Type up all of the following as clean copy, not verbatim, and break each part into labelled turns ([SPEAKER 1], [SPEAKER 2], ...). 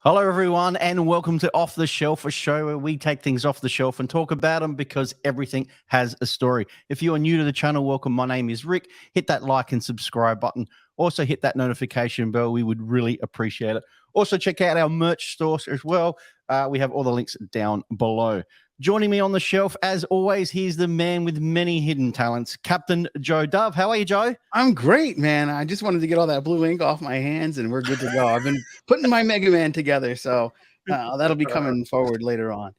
[SPEAKER 1] Hello, everyone, and welcome to Off the Shelf, a show where we take things off the shelf and talk about them because everything has a story. If you are new to the channel, welcome. My name is Rick. Hit that like and subscribe button. Also, hit that notification bell. We would really appreciate it. Also, check out our merch store as well. We have all the links down below. Joining me on the shelf, as always, he's the man with many hidden talents, Captain Joe Dove. How are you, Joe?
[SPEAKER 2] I'm great, man. I just wanted to get all that blue ink off my hands, and we're good to go. I've been putting my Mega Man together, so that'll be coming forward later on.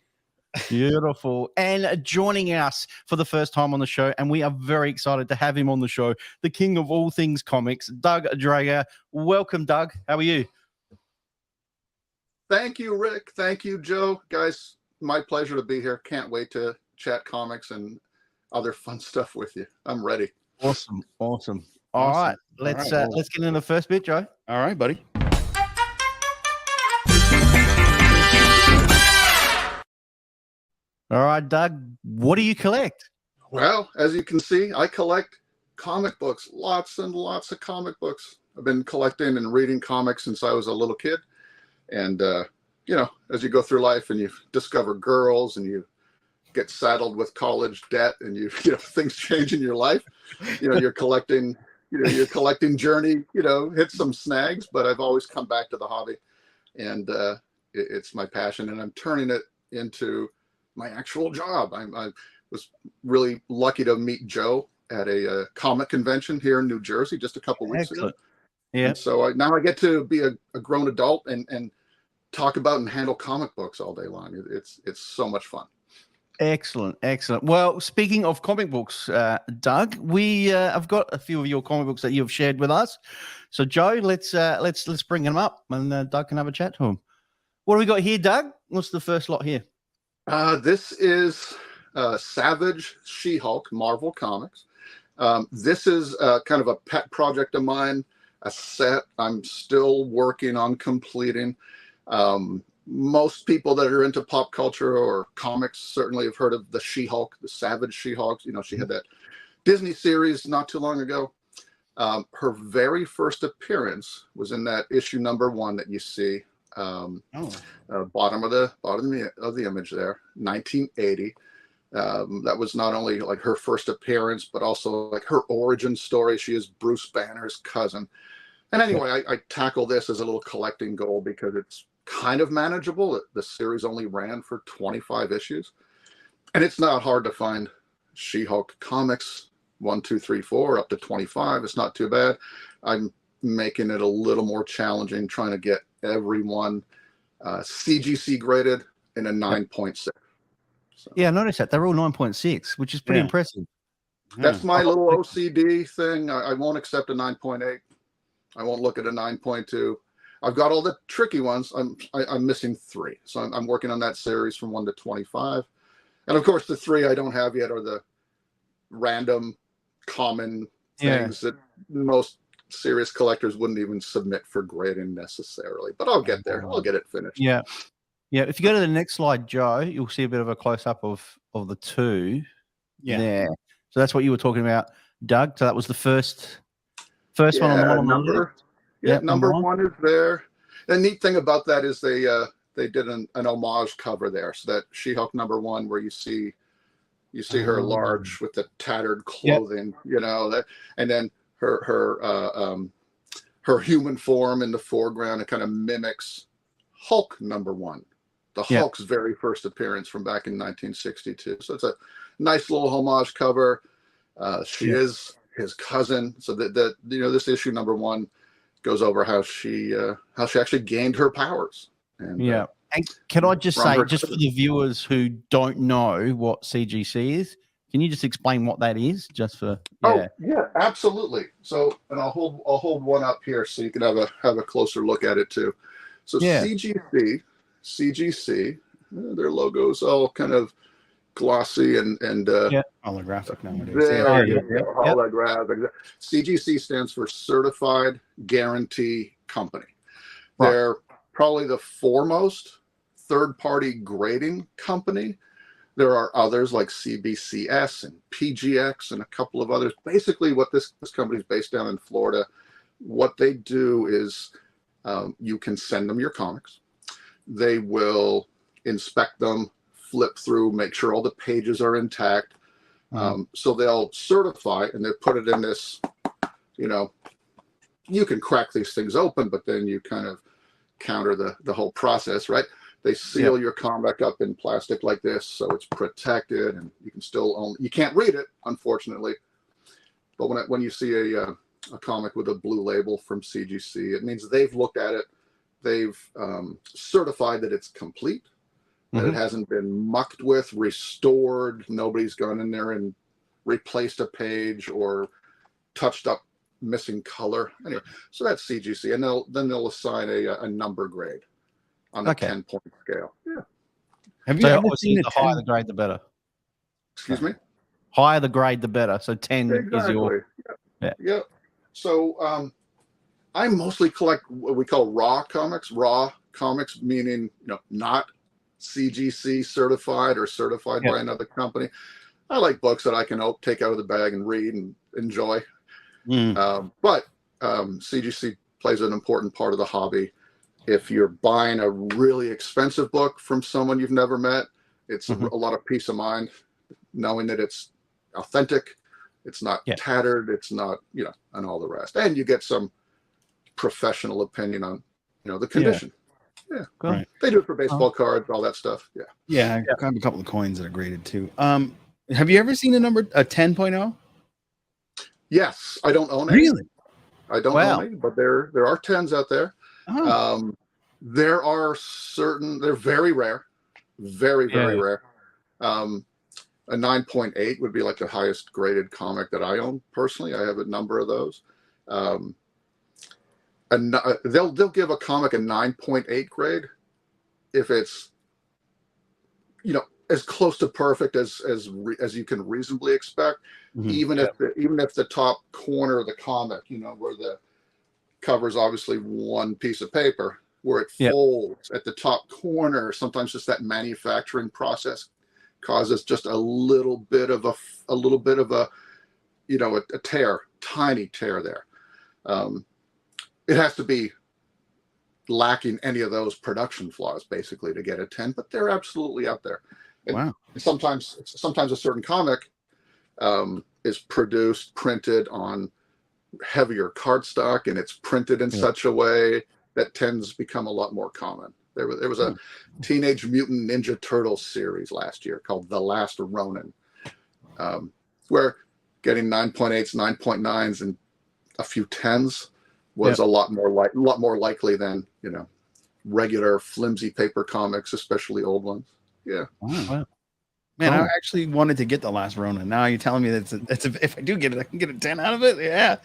[SPEAKER 1] Beautiful. And joining us for the first time on the show, and we are very excited to have him on the show, the king of all things comics, Doug Drager. Welcome, Doug. How are you?
[SPEAKER 3] Thank you, Rick. Thank you, Joe. Guys, my pleasure to be here. Can't wait to chat comics and other fun stuff with you. I'm ready.
[SPEAKER 1] Awesome. All right. Let's get into the first bit, Joe.
[SPEAKER 2] All right, buddy.
[SPEAKER 1] All right, Doug, what do you collect?
[SPEAKER 3] Well, as you can see, I collect comic books, lots and lots of comic books. I've been collecting and reading comics since I was a little kid. And, as you go through life and you discover girls and you get saddled with college debt and things change in your life, your collecting journey, hits some snags, but I've always come back to the hobby, and it's my passion, and I'm turning it into my actual job. I was really lucky to meet Joe at a comic convention here in New Jersey just a couple weeks ago.
[SPEAKER 1] Yeah.
[SPEAKER 3] And so now I get to be a grown adult and talk about and handle comic books all day long. It's so much fun.
[SPEAKER 1] Excellent. Well, speaking of comic books, Doug, I've got a few of your comic books that you've shared with us. So, Joe, let's bring them up, and Doug can have a chat to them. What do we got here, Doug? What's the first lot here?
[SPEAKER 3] This is Savage She-Hulk, Marvel Comics. This is kind of a pet project of mine, a set I'm still working on completing. Most people that are into pop culture or comics certainly have heard of the She-Hulk, the Savage She-Hulk. She had that Disney series not too long ago. Her very first appearance was in that issue #1 that you see, bottom of the image there, 1980. That was not only like her first appearance, but also like her origin story. She is Bruce Banner's cousin. And anyway, I tackle this as a little collecting goal because it's kind of manageable. The series only ran for 25 issues, and it's not hard to find She-Hulk comics 1, 2, 3, 4 up to 25. It's not too bad. I'm making it a little more challenging, trying to get everyone CGC graded in a 9.6. So,
[SPEAKER 1] yeah, I noticed that they're all 9.6, which is pretty impressive.
[SPEAKER 3] That's my little OCD thing. I won't accept a 9.8. I won't look at a 9.2. I've got all the tricky ones. I'm missing 3. So I'm working on that series from 1 to 25. And of course, the 3 I don't have yet are the random common things that most serious collectors wouldn't even submit for grading necessarily. But I'll get there. I'll get it finished.
[SPEAKER 1] Yeah. If you go to the next slide, Joe, you'll see a bit of a close-up of the 2 there. So that's what you were talking about, Doug. So that was the first one on the
[SPEAKER 3] number. Number 1 is there. The neat thing about that is they did an homage cover there. So that She-Hulk #1 where you see her large with the tattered clothing, and then her human form in the foreground. It kind of mimics Hulk #1, the Hulk's very first appearance from back in 1962. So it's a nice little homage cover. She is his cousin. So this issue #1 goes over how she actually gained her powers. And,
[SPEAKER 1] and can I just say, just for the viewers who don't know what CGC is, can you just explain what that is? Just for
[SPEAKER 3] Oh yeah, absolutely. So, and I'll hold one up here so you can have a closer look at it too. So CGC, their logo's all kind of glossy and
[SPEAKER 2] holographic nowadays.
[SPEAKER 3] Holographic. CGC stands for Certified Guarantee Company. They're probably the foremost third-party grading company. There are others like CBCS and PGX and a couple of others. Basically, what this company is based down in Florida, what they do is you can send them your comics. They will inspect them, flip through, make sure all the pages are intact. So they'll certify, and they put it in this, you can crack these things open, but then you kind of counter the whole process, right? They seal your comic up in plastic like this, so it's protected, and you can still you can't read it, unfortunately. But when you see a comic with a blue label from CGC, it means they've looked at it, they've certified that it's complete, that it hasn't been mucked with, restored, nobody's gone in there and replaced a page or touched up missing color. Anyway, so that's CGC, and then they'll assign a number grade on a 10-point scale. Yeah.
[SPEAKER 2] Have you ever seen
[SPEAKER 1] the higher the grade, the better?
[SPEAKER 3] Excuse me?
[SPEAKER 1] Higher the grade, the better. So 10 is your...
[SPEAKER 3] Yeah. So I mostly collect what we call raw comics. Raw comics meaning not CGC certified or certified by another company. I like books that I can take out of the bag and read and enjoy. But CGC plays an important part of the hobby. If you're buying a really expensive book from someone you've never met, it's a lot of peace of mind knowing that it's authentic, it's not tattered, it's not, and all the rest. And you get some professional opinion on, the condition. Yeah.
[SPEAKER 1] Cool.
[SPEAKER 2] Right.
[SPEAKER 3] They do it for baseball cards, all that stuff. Yeah.
[SPEAKER 2] Yeah. I have a couple of coins that are graded too. Have you ever seen a 10.0?
[SPEAKER 3] Yes. I don't own any.
[SPEAKER 2] Really?
[SPEAKER 3] I don't own any, but there are 10s out there.
[SPEAKER 2] Oh.
[SPEAKER 3] There are they're very rare, very rare. A 9.8 would be like the highest graded comic that I own personally. I have a number of those. And they'll give a comic a 9.8 grade if it's as close to perfect as you can reasonably expect. Even if the top corner of the comic, where the cover is obviously one piece of paper, where it folds at the top corner, sometimes just that manufacturing process causes just a little bit of a tear, tiny tear there. It has to be lacking any of those production flaws basically to get a 10, but they're absolutely out there. And sometimes a certain comic is printed on heavier cardstock, and it's printed in such a way that 10s become a lot more common. There was a Teenage Mutant Ninja Turtles series last year called The Last Ronin, where getting 9.8s, 9.9s, and a few 10s was a lot more likely than regular flimsy paper comics, especially old ones. Yeah.
[SPEAKER 2] Wow. Man, I actually wanted to get The Last Ronin. Now you're telling me that if I do get it, I can get a 10 out of it. Yeah,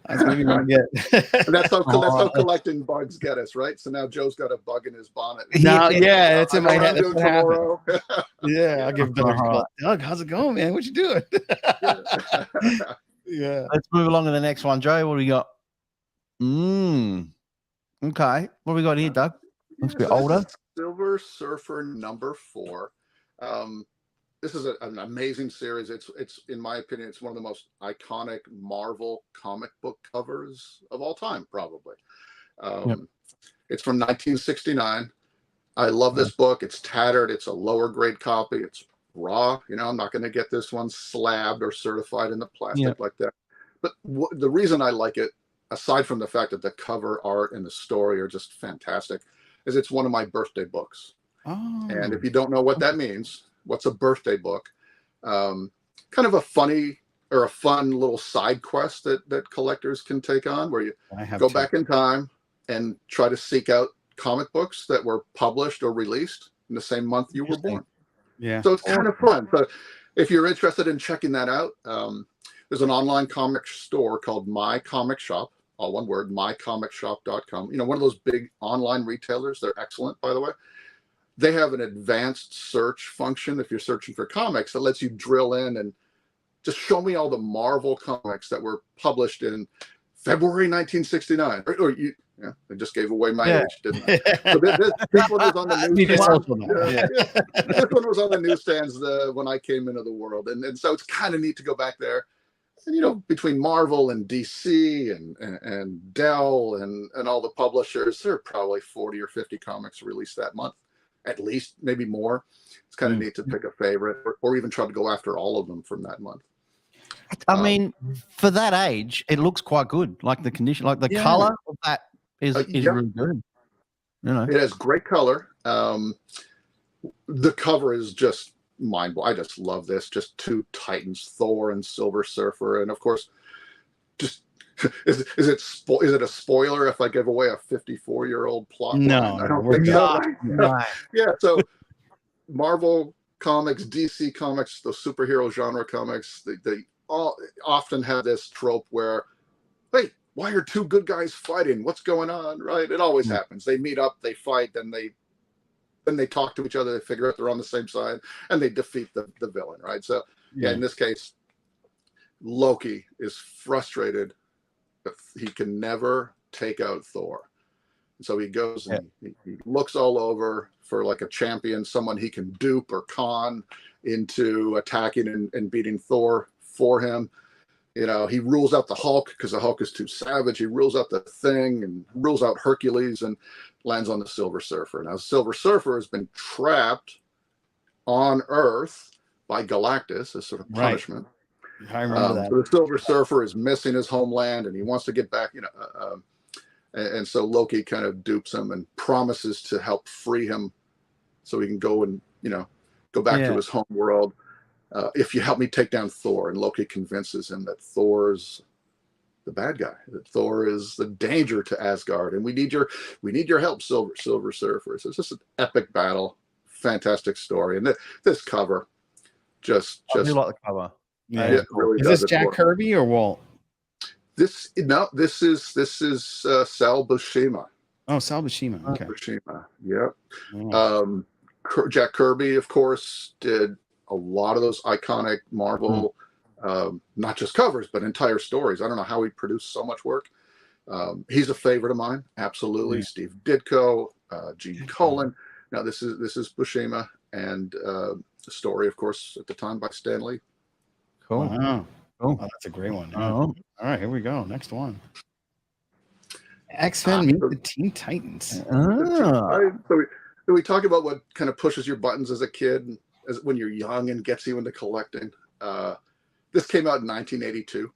[SPEAKER 2] that's maybe what I get.
[SPEAKER 3] And that's how collecting bugs get us, right? So now Joe's got a bug in his bonnet.
[SPEAKER 2] Now, it's in my head. That's what
[SPEAKER 3] tomorrow.
[SPEAKER 2] Yeah, I'll give Doug a call. Doug, how's it going, man? What you doing? Yeah.
[SPEAKER 1] Let's move along to the next one, Joe. What do we got? Okay. What do we got here, Doug? Looks a bit older.
[SPEAKER 3] Silver Surfer number 4. This is an amazing series. It's in my opinion, it's one of the most iconic Marvel comic book covers of all time, probably. It's from 1969. I love this book. It's tattered. It's a lower grade copy. It's raw. I'm not going to get this one slabbed or certified in the plastic like that. But the reason I like it, aside from the fact that the cover art and the story are just fantastic, is it's one of my birthday books.
[SPEAKER 2] Oh.
[SPEAKER 3] And if you don't know what that means, what's a birthday book? Kind of a fun little side quest that collectors can take on, where you go back in time and try to seek out comic books that were published or released in the same month you were born.
[SPEAKER 2] Yeah.
[SPEAKER 3] So it's kind of fun. So if you're interested in checking that out, there's an online comic store called My Comic Shop, all one word, mycomicshop.com. One of those big online retailers. They're excellent, by the way. They have an advanced search function if you're searching for comics that lets you drill in and just show me all the Marvel comics that were published in February 1969. I just gave away my age, didn't I? So this one was on the newsstands. This one was on the newsstands when I came into the world, and so it's kind of neat to go back there, And between Marvel and DC and Dell and all the publishers, there are probably 40 or 50 comics released that month, at least, maybe more. It's kind of neat to pick a favorite, or even try to go after all of them from that month.
[SPEAKER 1] I mean, for that age, it looks quite good. Like the condition, like the color of that is really good.
[SPEAKER 3] It has great color. The cover is just mind-blowing. I just love this. Just two Titans, Thor and Silver Surfer, and of course, just is it a spoiler if I give away a 54-year-old plot line? I don't think so. Right? Yeah. So Marvel comics, DC comics, the superhero genre comics, they all often have this trope where, hey, why are two good guys fighting? What's going on? Right? It always happens. They meet up, they fight, then they talk to each other, they figure out they're on the same side, and they defeat the villain, right? So in this case, Loki is frustrated that he can never take out Thor. And so he goes and he looks all over for like a champion, someone he can dupe or con into attacking and beating Thor for him. He rules out the Hulk because the Hulk is too savage. He rules out the Thing and rules out Hercules and lands on the Silver Surfer. Now, Silver Surfer has been trapped on Earth by Galactus as sort of punishment.
[SPEAKER 2] I remember that.
[SPEAKER 3] So the Silver Surfer is missing his homeland and he wants to get back, and so Loki kind of dupes him and promises to help free him so he can go and, go back to his home world. If you help me take down Thor. And Loki convinces him that Thor's the bad guy, that Thor is the danger to Asgard, and we need your help, Silver Surfer. So it's just an epic battle, fantastic story, and this cover just
[SPEAKER 1] I do like the cover.
[SPEAKER 3] Yeah, really
[SPEAKER 2] is this Jack Kirby or Walt?
[SPEAKER 3] This is Sal Buscema.
[SPEAKER 2] Oh, Sal Buscema. Okay.
[SPEAKER 3] Buscema. Yep. Jack Kirby, of course, did a lot of those iconic Marvel, not just covers, but entire stories. I don't know how he produced so much work. He's a favorite of mine. Absolutely. Steve Ditko, Gene Colan. Now this is Buscema, and the story, of course, at the time by Stan Lee.
[SPEAKER 1] Cool.
[SPEAKER 2] Wow. Oh, that's a great one. All right, here we go. Next one. X-Men meet the Teen Titans.
[SPEAKER 3] So we talk about what kind of pushes your buttons as a kid, as when you're young and gets you into collecting. This came out in 1982.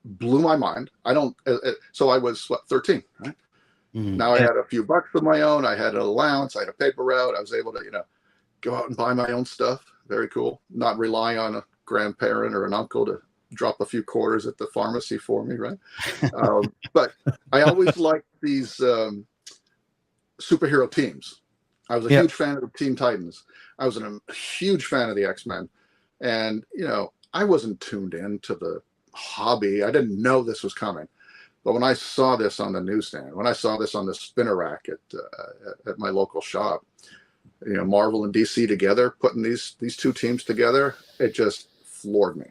[SPEAKER 3] Blew my mind. So I was 13, right? Now I had a few bucks of my own. I had an allowance. I had a paper route. I was able to, go out and buy my own stuff. Very cool. Not rely on a grandparent or an uncle to drop a few quarters at the pharmacy for me, right? But I always liked these superhero teams. I was a huge fan of the Teen Titans. I was a huge fan of the X-Men. And, I wasn't tuned in to the hobby. I didn't know this was coming. But when I saw this on the newsstand, when I saw this on the spinner rack at my local shop, Marvel and DC together, putting these two teams together, it just floored me.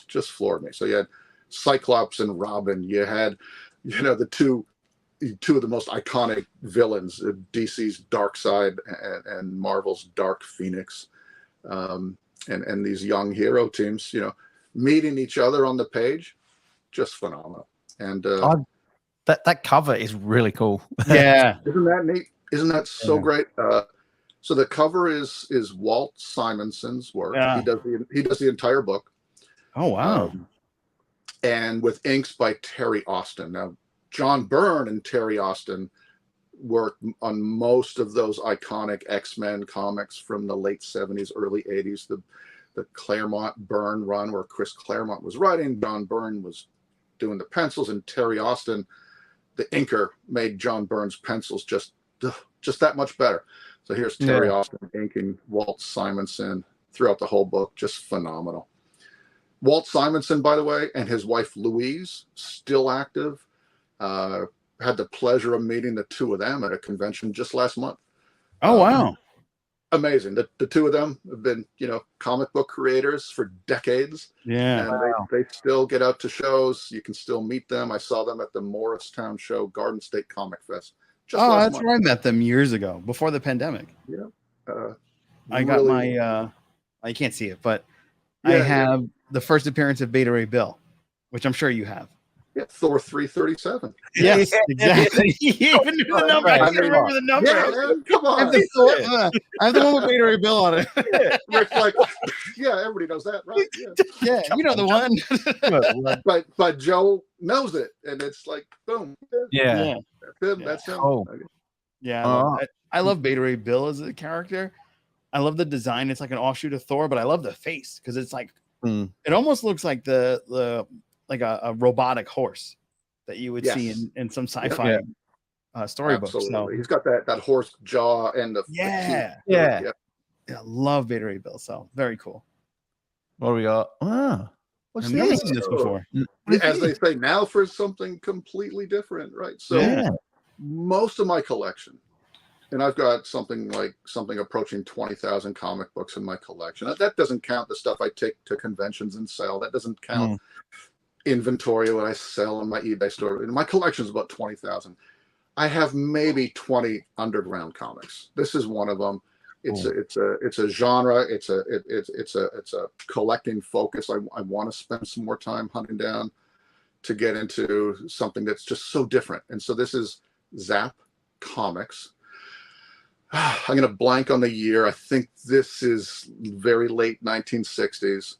[SPEAKER 3] So you had Cyclops and Robin. You had, the two of the most iconic villains, DC's Darkseid and Marvel's Dark Phoenix, and these young hero teams, meeting each other on the page, just phenomenal. And
[SPEAKER 1] that cover is really cool.
[SPEAKER 2] Yeah,
[SPEAKER 3] isn't that neat? Isn't that so great? So the cover is Walt Simonson's work. Yeah. He does the entire book.
[SPEAKER 2] Oh wow!
[SPEAKER 3] And with inks by Terry Austin. Now, John Byrne and Terry Austin worked on most of those iconic X-Men comics from the late 70s, early 80s. The Claremont Byrne run where Chris Claremont was writing, John Byrne was doing the pencils, and Terry Austin, the inker, made John Byrne's pencils just that much better. So here's Terry Austin inking Walt Simonson throughout the whole book, just phenomenal. Walt Simonson, by the way, and his wife Louise, still active. Had the pleasure of meeting the two of them at a convention just last month.
[SPEAKER 2] Oh, wow.
[SPEAKER 3] Amazing. The two of them have been, comic book creators for decades.
[SPEAKER 2] Yeah.
[SPEAKER 3] And they still get out to shows. You can still meet them. I saw them at the Morristown show, Garden State Comic Fest.
[SPEAKER 2] That's where I met them years ago, before the pandemic.
[SPEAKER 3] Yeah.
[SPEAKER 2] I got my, I can't see it, but I have the first appearance of Beta Ray Bill, which I'm sure you have.
[SPEAKER 3] Yeah, Thor 337.
[SPEAKER 2] Yes, exactly. You even knew the number.
[SPEAKER 1] Right.
[SPEAKER 2] I can't remember the number.
[SPEAKER 3] Yeah, man, come
[SPEAKER 2] I have
[SPEAKER 3] on.
[SPEAKER 2] the one with Beta Ray Bill on it.
[SPEAKER 3] Rick's like, yeah, everybody knows that, right? Yeah.
[SPEAKER 2] Yeah, you know the one.
[SPEAKER 3] But Joe knows it, and it's like, boom.
[SPEAKER 1] Yeah.
[SPEAKER 3] That's him. That's him.
[SPEAKER 1] Oh.
[SPEAKER 3] Okay.
[SPEAKER 2] Yeah, I love Beta Ray Bill as a character. I love the design. It's like an offshoot of Thor, but I love the face because it's like it almost looks like the like a robotic horse that you would see in some sci-fi storybook. So
[SPEAKER 3] He's got that horse jaw and the
[SPEAKER 2] I love Beta Ray Bill. So very cool.
[SPEAKER 1] What do we got? What's
[SPEAKER 2] I've never
[SPEAKER 1] this?
[SPEAKER 2] seen this before.
[SPEAKER 3] As they say now, for something completely different, right? So most of my collection, and I've got something approaching 20,000 comic books in my collection. That doesn't count the stuff I take to conventions and sell. That doesn't count inventory what I sell in my eBay store. My collection is about 20,000. I have maybe 20 underground comics. This is one of them. It's a genre. It's a collecting focus. I want to spend some more time hunting down to get into something that's just so different. And so this is Zap Comics. I'm going to blank on the year. I think this is very late 1960s.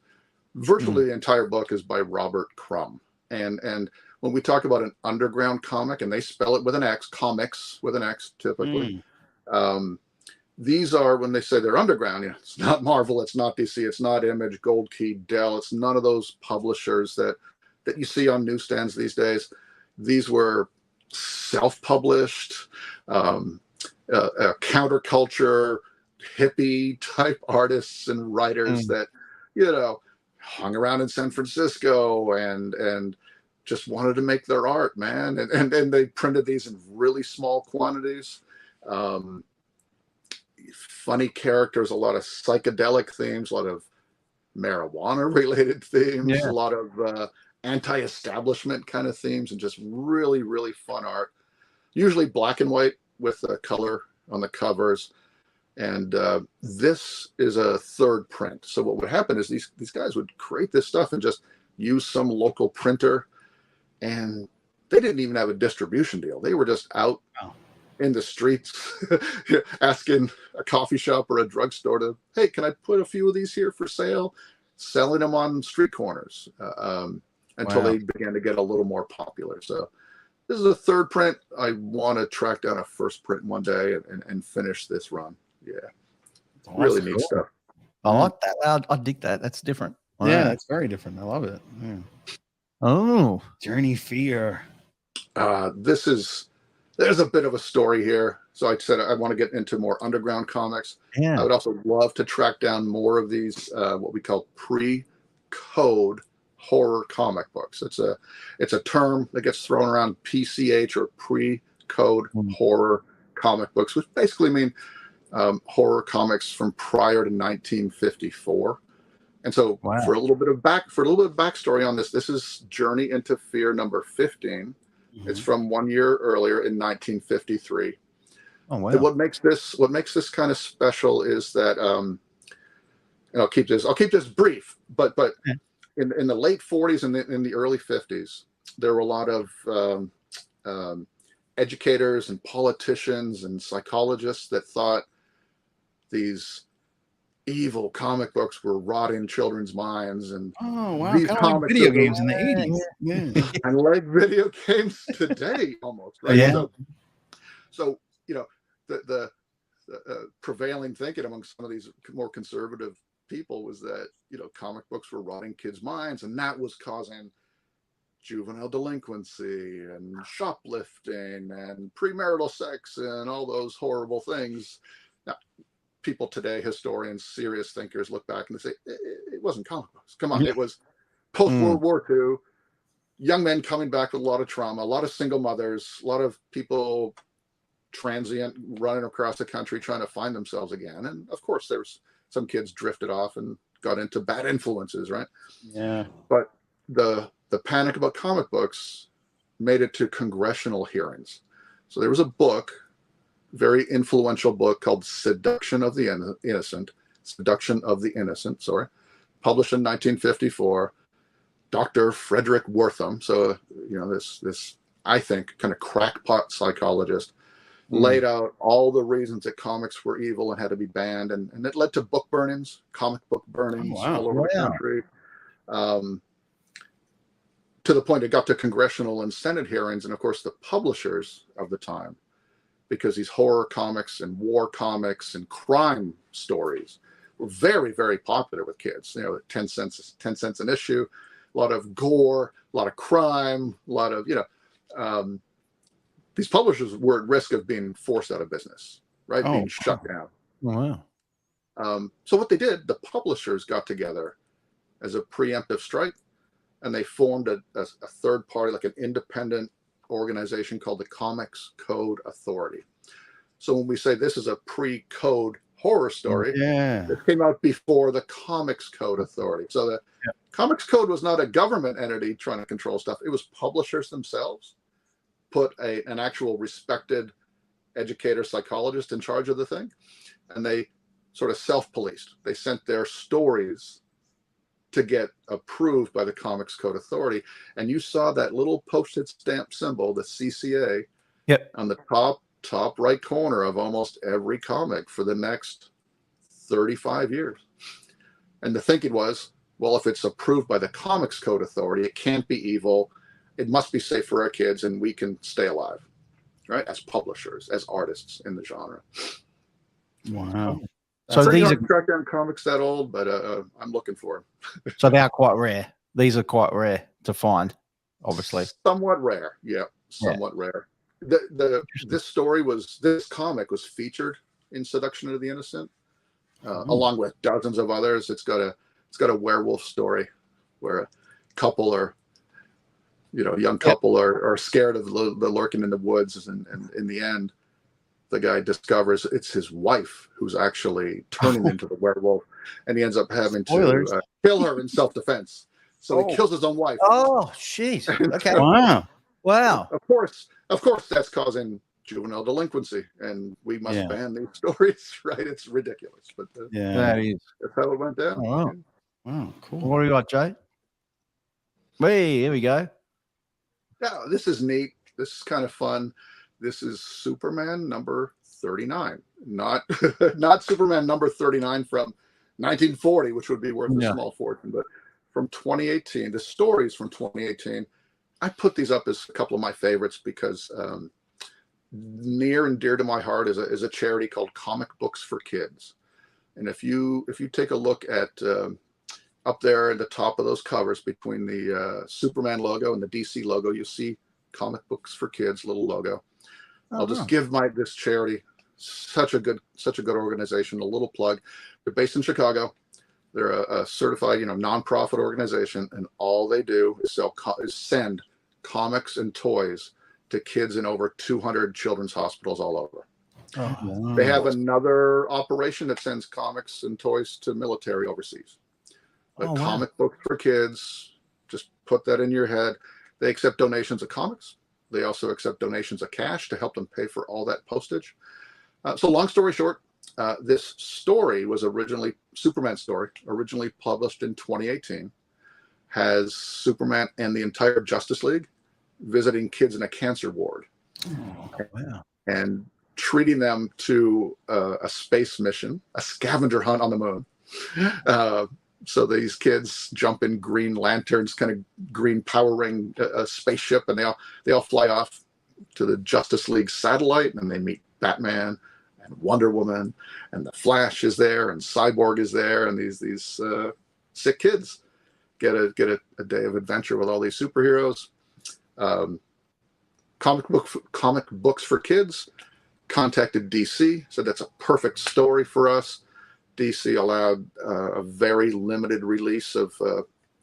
[SPEAKER 3] Virtually the entire book is by Robert Crumb. And when we talk about an underground comic, and they spell it with an X, comics with an X typically. These are, when they say they're underground, it's not Marvel, it's not DC, it's not Image, Gold Key, Dell, it's none of those publishers that you see on newsstands these days. These were self-published, counterculture, hippie type artists and writers that, hung around in San Francisco and just wanted to make their art, man. And they printed these in really small quantities. Funny characters, a lot of psychedelic themes, a lot of marijuana related themes, a lot of anti-establishment kind of themes, and just really, really fun art. Usually black and white with color on the covers. And this is a third print. So what would happen is these guys would create this stuff and just use some local printer, and they didn't even have a distribution deal. They were just out in the streets asking a coffee shop or a drugstore to, hey, can I put a few of these here for sale? Selling them on street corners until they began to get a little more popular. So this is a third print. I want to track down a first print one day and finish this run. Yeah. Awesome. Really neat stuff.
[SPEAKER 1] I like that. I dig that. That's different.
[SPEAKER 2] Yeah, that's very different. I love it. Yeah.
[SPEAKER 1] Oh.
[SPEAKER 2] Journey Fear.
[SPEAKER 3] There's a bit of a story here. So I said I want to get into more underground comics. Yeah. I would also love to track down more of these what we call pre-code horror comic books. It's a term that gets thrown around, PCH, or pre-code horror comic books, which basically mean horror comics from prior to 1954. And so for a little bit of backstory on this is Journey into Fear number 15. It's from 1 year earlier in 1953. Oh wow! And what makes this kind of special is that, and I'll keep this brief, but in the late 40s and in the early 50s, there were a lot of educators and politicians and psychologists that thought these evil comic books were rotting children's minds, and
[SPEAKER 2] these comics, like video games in the 80s,
[SPEAKER 3] and like video games today almost, right? So the prevailing thinking among some of these more conservative people was that comic books were rotting kids' minds, and that was causing juvenile delinquency and shoplifting and premarital sex and all those horrible things. Now, people today, historians, serious thinkers, look back and they say, it wasn't comic books. Come on, it was post-World War II, young men coming back with a lot of trauma, a lot of single mothers, a lot of people transient running across the country trying to find themselves again. And of course, there's some kids drifted off and got into bad influences, right?
[SPEAKER 2] Yeah.
[SPEAKER 3] But the panic about comic books made it to congressional hearings. So there was a book, very influential book, called Seduction of the Innocent, published in 1954. Dr. Frederick Wortham, so this I think kind of crackpot psychologist, laid out all the reasons that comics were evil and had to be banned, and it led to book burnings, comic book burnings all over the country. To the point it got to congressional and Senate hearings, and of course the publishers of the time, because these horror comics and war comics and crime stories were very, very popular with kids. 10 cents an issue, a lot of gore, a lot of crime, a lot of these publishers were at risk of being forced out of business, right? Being shut down.
[SPEAKER 1] Wow.
[SPEAKER 3] So what they did, the publishers got together as a preemptive strike, and they formed a third party, like an independent organization called the Comics Code Authority. So when we say this is a pre-code horror story, it came out before the Comics Code Authority. So the Comics Code was not a government entity trying to control stuff. It was publishers themselves put an actual respected educator psychologist in charge of the thing, and they sort of self-policed. They sent their stories to get approved by the Comics Code Authority. And you saw that little postage stamp symbol, the CCA, on the top right corner of almost every comic for the next 35 years. And the thinking was, well, if it's approved by the Comics Code Authority, it can't be evil. It must be safe for our kids, and we can stay alive, right? As publishers, as artists in the genre.
[SPEAKER 1] Wow.
[SPEAKER 3] So these are track down comics that old, but I'm looking for them.
[SPEAKER 1] So they are quite rare. These are quite rare to find, obviously.
[SPEAKER 3] Somewhat rare, somewhat rare. This comic was featured in Seduction of the Innocent, along with dozens of others. It's got a werewolf story where a couple are, young couple are scared of the lurking in the woods, and in the end, the guy discovers it's his wife who's actually turning into the werewolf, and he ends up having to kill her in self-defense. So he kills his own wife.
[SPEAKER 1] Oh, jeez. Okay. Wow.
[SPEAKER 3] Of course, that's causing juvenile delinquency, and we must ban these stories, right? It's ridiculous, but
[SPEAKER 1] that is.
[SPEAKER 3] That's how it went down.
[SPEAKER 1] Wow, cool. What do you got, Jay? Hey, here we go.
[SPEAKER 3] Yeah, this is neat. This is kind of fun. This is Superman number 39, not Superman number 39 from 1940, which would be worth a small fortune, but from 2018. The stories from 2018. I put these up as a couple of my favorites because near and dear to my heart is a charity called Comic Books for Kids. And if you take a look at up there at the top of those covers between the Superman logo and the DC logo, you see Comic Books for Kids little logo. I'll just give this charity such a good organization a little plug. They're based in Chicago. They're a certified nonprofit organization, and all they do is send comics and toys to kids in over 200 children's hospitals all over. Wow. They have another operation that sends comics and toys to military overseas. But Comic Books for Kids, just put that in your head. They accept donations of comics. They also accept donations of cash to help them pay for all that postage. So long story short, this story was Superman story, originally published in 2018, has Superman and the entire Justice League visiting kids in a cancer ward. And treating them to a space mission, a scavenger hunt on the moon. So these kids jump in green lanterns, kind of green Power Ring a spaceship, and they all fly off to the Justice League satellite, and they meet Batman and Wonder Woman, and the Flash is there, and Cyborg is there, and these sick kids get a day of adventure with all these superheroes. Comic Books for Kids contacted DC, said that's a perfect story for us. DC allowed a very limited release of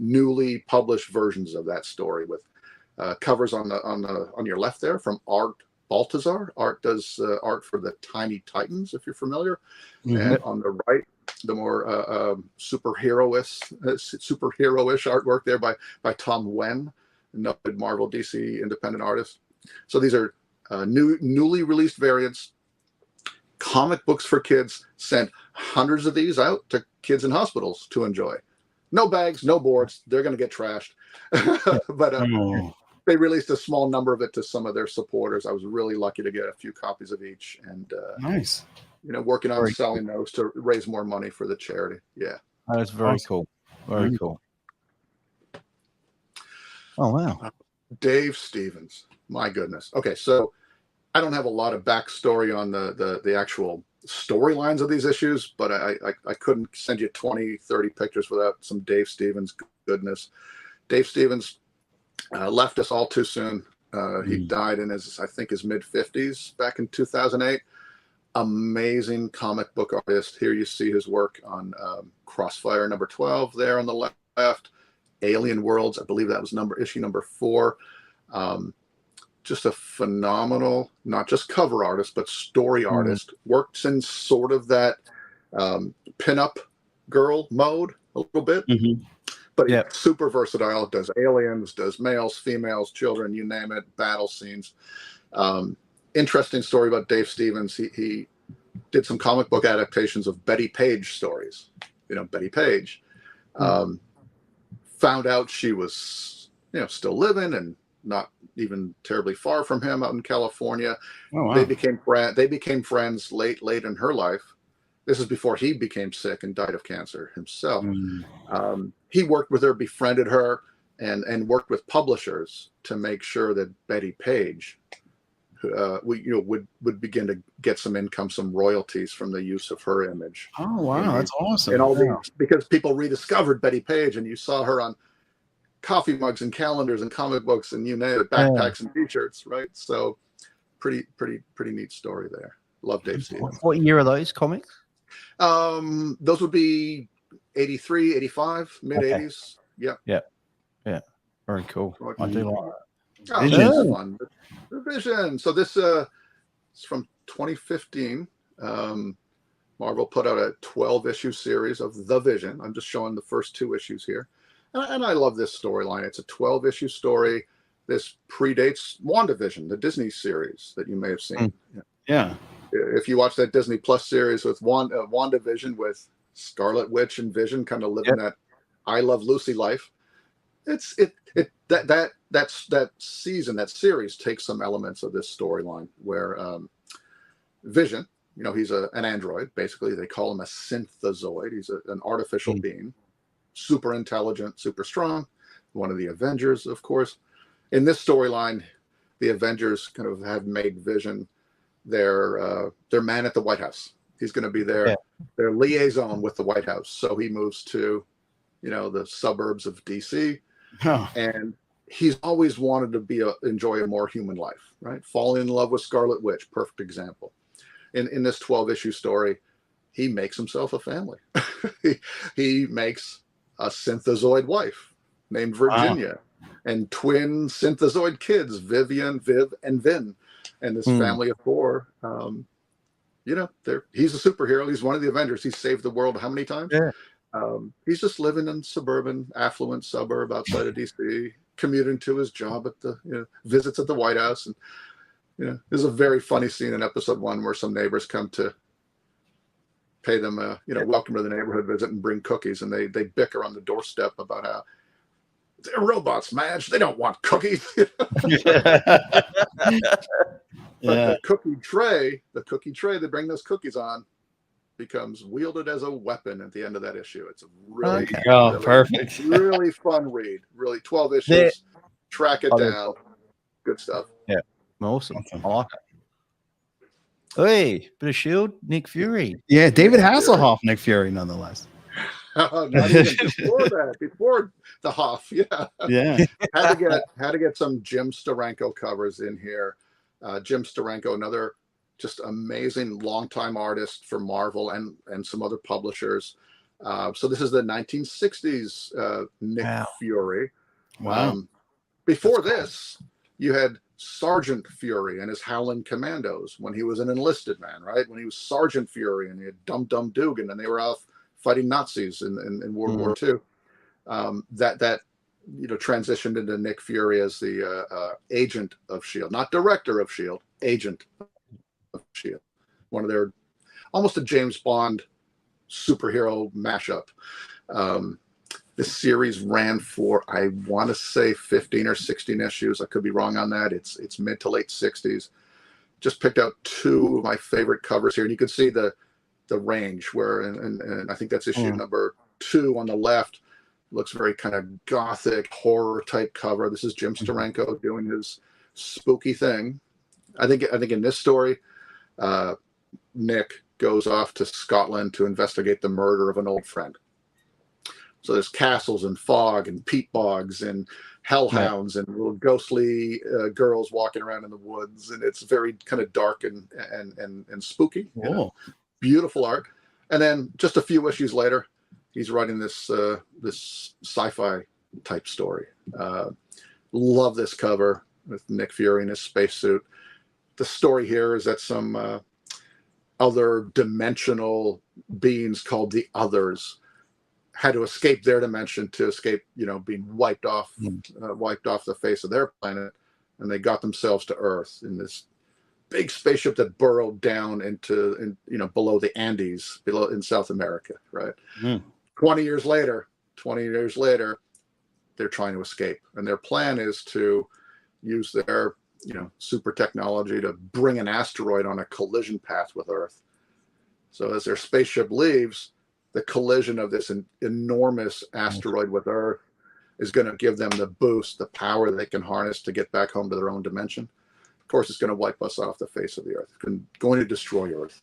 [SPEAKER 3] newly published versions of that story with covers on your left there from Art Baltazar. Art does art for the Tiny Titans, if you're familiar. And on the right, the more superhero-ish artwork there by Tom Wen, noted Marvel DC independent artist. So these are newly released variants. Comic Books for Kids sent hundreds of these out to kids in hospitals to enjoy. No bags, no boards. They're going to get trashed. But they released a small number of it to some of their supporters. I was really lucky to get a few copies of each, and
[SPEAKER 2] nice.
[SPEAKER 3] Working on selling those to raise more money for the charity. Yeah,
[SPEAKER 1] that's very cool. Very cool. Oh wow,
[SPEAKER 3] Dave Stevens. My goodness. Okay, so I don't have a lot of backstory on the actual storylines of these issues, but I couldn't send you 20, 30 pictures without some Dave Stevens goodness. Dave Stevens left us all too soon. He died in his mid-50s back in 2008. Amazing comic book artist. Here you see his work on Crossfire number 12 there on the left. Alien Worlds, I believe that was issue number 4. Just a phenomenal, not just cover artist, but story artist. Works in sort of that pinup girl mode a little bit. But he's super versatile. Does aliens, does males, females, children, you name it, battle scenes. Interesting story about Dave Stevens. He did some comic book adaptations of Betty Page stories. Betty Page. Found out she was, still living and not even terribly far from him out in California. Oh, wow. They became friends late in her life. This is before he became sick and died of cancer himself. He worked with her, befriended her, and worked with publishers to make sure that Betty Page would begin to get some income, some royalties from the use of her image.
[SPEAKER 2] Oh wow, that's awesome!
[SPEAKER 3] And all these, because people rediscovered Betty Page, and you saw her on coffee mugs and calendars and comic books and you name it, backpacks and T-shirts, right? So pretty neat story there. Love Dave Stevens.
[SPEAKER 1] What year are those comics?
[SPEAKER 3] Those would be 83, 85, mid 80s. Yeah.
[SPEAKER 1] Very cool. I do like that.
[SPEAKER 3] Oh, Vision's fun. The Vision. So this is from 2015. Marvel put out a 12-issue series of The Vision. I'm just showing the first 2 issues here. And I love this storyline. It's a 12-issue story. This predates WandaVision, the Disney series that you may have seen.
[SPEAKER 2] Yeah.
[SPEAKER 3] If you watch that Disney Plus series with WandaVision with Scarlet Witch and Vision kind of living that I Love Lucy life, that season, that series takes some elements of this storyline where Vision, he's an android. Basically, they call him a synthezoid. He's an artificial being, super intelligent, super strong. One of the Avengers, of course. In this storyline, the Avengers kind of have made Vision their man at the White House. He's going to be their liaison with the White House. So he moves to, the suburbs of DC, and he's always wanted to enjoy a more human life, right? Falling in love with Scarlet Witch, perfect example. In this 12-issue story, he makes himself a family. he makes a synthezoid wife named Virginia, and twin synthezoid kids, Vivian, Viv, and Vin. And this family of 4, he's a superhero. He's one of the Avengers. He's saved the world how many times? He's just living in suburban, affluent suburb outside of DC, commuting to his job at the visits at the White House. And there's a very funny scene in episode 1 where some neighbors come to pay them welcome to the neighborhood visit and bring cookies, and they bicker on the doorstep about how they're robots, Madge. They don't want cookies. But the cookie tray they bring those cookies on becomes wielded as a weapon at the end of that issue. It's a really,
[SPEAKER 2] perfect,
[SPEAKER 3] really fun read. Really, 12 issues. Track it down. Good stuff.
[SPEAKER 1] Yeah, awesome. I like it. Hey, bit of Shield, Nick Fury.
[SPEAKER 2] Yeah, David Hasselhoff, Nick Fury, nonetheless.
[SPEAKER 3] Not even before that, before the Hoff.
[SPEAKER 2] Yeah.
[SPEAKER 3] had to get some Jim Steranko covers in here. Jim Steranko, another just amazing longtime artist for Marvel and some other publishers. So this is the 1960s Nick Fury.
[SPEAKER 2] Wow.
[SPEAKER 3] Before this, you had Sergeant Fury and his Howling Commandos when he was an enlisted man, right? When he was Sergeant Fury, and he had Dum Dum Dugan, and they were off fighting Nazis in World War II. That transitioned into Nick Fury as the agent of S.H.I.E.L.D., not director of S.H.I.E.L.D., agent of S.H.I.E.L.D. One of their, almost a James Bond superhero mashup. This series ran for, I want to say 15 or 16 issues. I could be wrong on that. It's mid to late 60s. Just picked out two of my favorite covers here, and you can see the range where, and I think that's issue number 2 on the left. Looks very kind of gothic horror type cover. This is Jim Steranko doing his spooky thing. I think in this story, Nick goes off to Scotland to investigate the murder of an old friend. So there's castles and fog and peat bogs and hellhounds and little ghostly girls walking around in the woods, and it's very kind of dark and spooky. You know? Beautiful art. And then just a few issues later, he's writing this this sci-fi type story. Love this cover with Nick Fury in his spacesuit. The story here is that some other dimensional beings called the Others had to escape their dimension to escape, being wiped off the face of their planet, and they got themselves to Earth in this big spaceship that burrowed down into below the Andes, below in South America, right? 20 years later, they're trying to escape, and their plan is to use their super technology to bring an asteroid on a collision path with Earth. So as their spaceship leaves, the collision of this enormous asteroid with Earth is going to give them the boost, the power they can harness to get back home to their own dimension. Of course, it's going to wipe us off the face of the Earth. It's going to destroy Earth.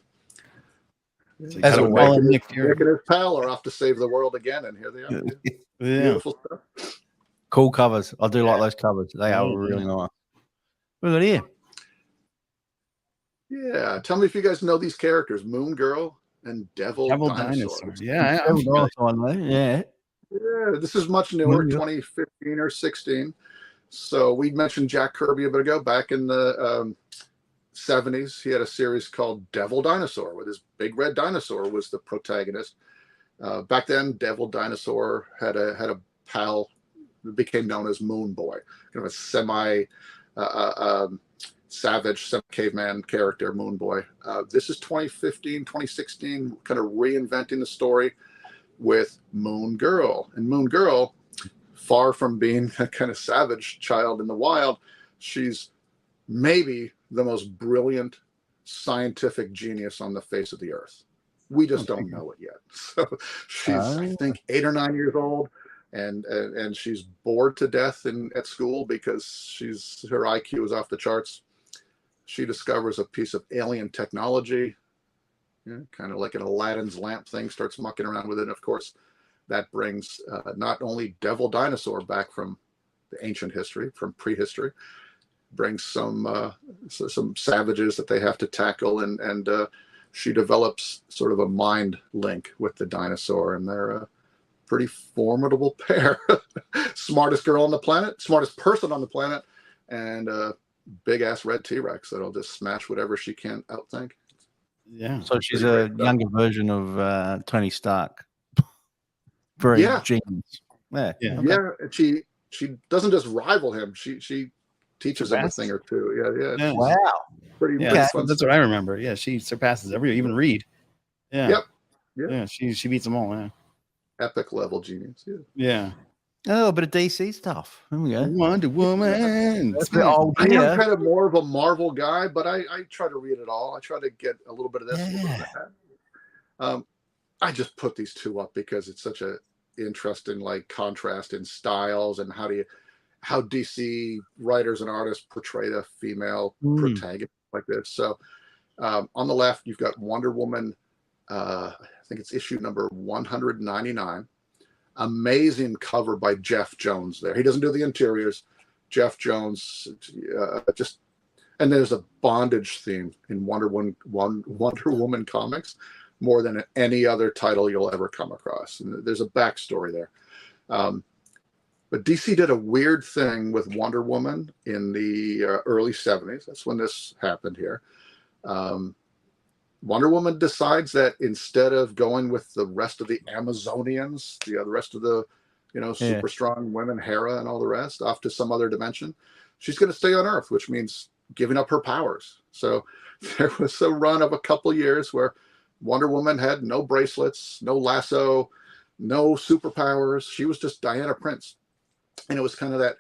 [SPEAKER 2] As
[SPEAKER 3] so
[SPEAKER 2] Nick
[SPEAKER 3] and his pal are off to save the world again, and here they are. Beautiful stuff.
[SPEAKER 1] Cool covers. I do like those covers. They are really nice. Look at here.
[SPEAKER 3] Yeah, tell me if you guys know these characters: Moon Girl and Devil Dinosaur.
[SPEAKER 2] Yeah,
[SPEAKER 1] yeah.
[SPEAKER 3] This is much newer, 2015 or 16. So we mentioned Jack Kirby a bit ago. Back in the 70s, he had a series called Devil Dinosaur, where this big red dinosaur was the protagonist. Back then, Devil Dinosaur had a pal that became known as Moon Boy, kind of a semi savage caveman character, Moon Boy. This is 2015, 2016, kind of reinventing the story with Moon Girl. And Moon Girl, far from being a kind of savage child in the wild, she's maybe the most brilliant scientific genius on the face of the earth. We just don't know it yet. So she's, I think, 8 or 9 years old, and she's bored to death at school because her IQ is off the charts. She discovers a piece of alien technology, kind of like an Aladdin's lamp thing, starts mucking around with it. And of course, that brings not only Devil Dinosaur back from the ancient history, from prehistory, brings some savages that they have to tackle, and she develops sort of a mind link with the dinosaur, and they're a pretty formidable pair. Smartest girl on the planet, smartest person on the planet, and big ass red T-Rex that'll just smash whatever she can outthink.
[SPEAKER 2] Yeah.
[SPEAKER 1] So she's a younger version of Tony Stark. Very genius. Yeah.
[SPEAKER 3] She doesn't just rival him. She teaches him a thing or two. Yeah.
[SPEAKER 1] Wow.
[SPEAKER 3] Pretty
[SPEAKER 2] that's
[SPEAKER 3] fun
[SPEAKER 2] what I remember. Yeah, she surpasses even Reed. Yeah.
[SPEAKER 3] Yep.
[SPEAKER 2] Yeah, she beats them all. Yeah.
[SPEAKER 3] Epic level genius.
[SPEAKER 2] Yeah.
[SPEAKER 1] Oh, but a DC stuff. There we go.
[SPEAKER 2] Wonder Woman.
[SPEAKER 3] I am kind of more of a Marvel guy, but I try to read it all. I try to get a little bit of this, a little bit of that. I just put these two up because it's such a interesting contrast in styles and how DC writers and artists portray a female protagonist like this. So on the left, you've got Wonder Woman. I think it's issue number 199. Amazing cover by Jeff Jones there. He doesn't do the interiors. Jeff Jones, and there's a bondage theme in Wonder Woman comics more than any other title you'll ever come across. And there's a backstory there. But DC did a weird thing with Wonder Woman in the early 70s. That's when this happened here. Wonder Woman decides that instead of going with the rest of the Amazonians, the rest of the, super strong women, Hera and all the rest, off to some other dimension, she's going to stay on Earth, which means giving up her powers. So there was a run of a couple years where Wonder Woman had no bracelets, no lasso. no superpowers. She was just Diana Prince. And it was kind of that,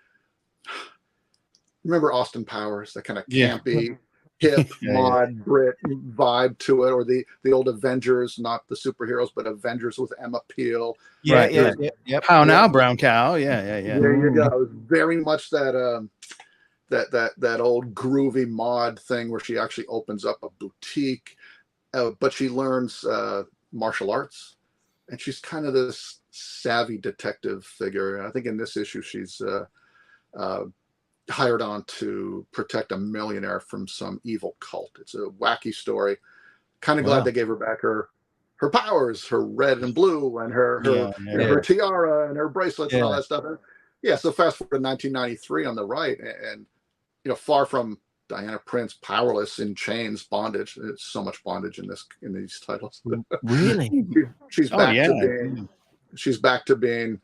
[SPEAKER 3] remember Austin Powers, that kind of campy, hip, mod, Brit vibe to it, or the old Avengers, not the superheroes, but Avengers with Emma Peel.
[SPEAKER 1] Yeah.
[SPEAKER 2] How now, brown cow? Yeah.
[SPEAKER 3] There you go. It was very much that that old groovy mod thing where she actually opens up a boutique, but she learns martial arts, and she's kind of this savvy detective figure. I think in this issue she's hired on to protect a millionaire from some evil cult. It's a wacky story. Kind of glad they gave her back her powers, her red and blue, and her tiara and her bracelets and all that stuff. So fast forward to 1993 on the right, and far from Diana Prince, powerless in chains, bondage. There's so much bondage in these titles.
[SPEAKER 1] Really?
[SPEAKER 3] She's back to being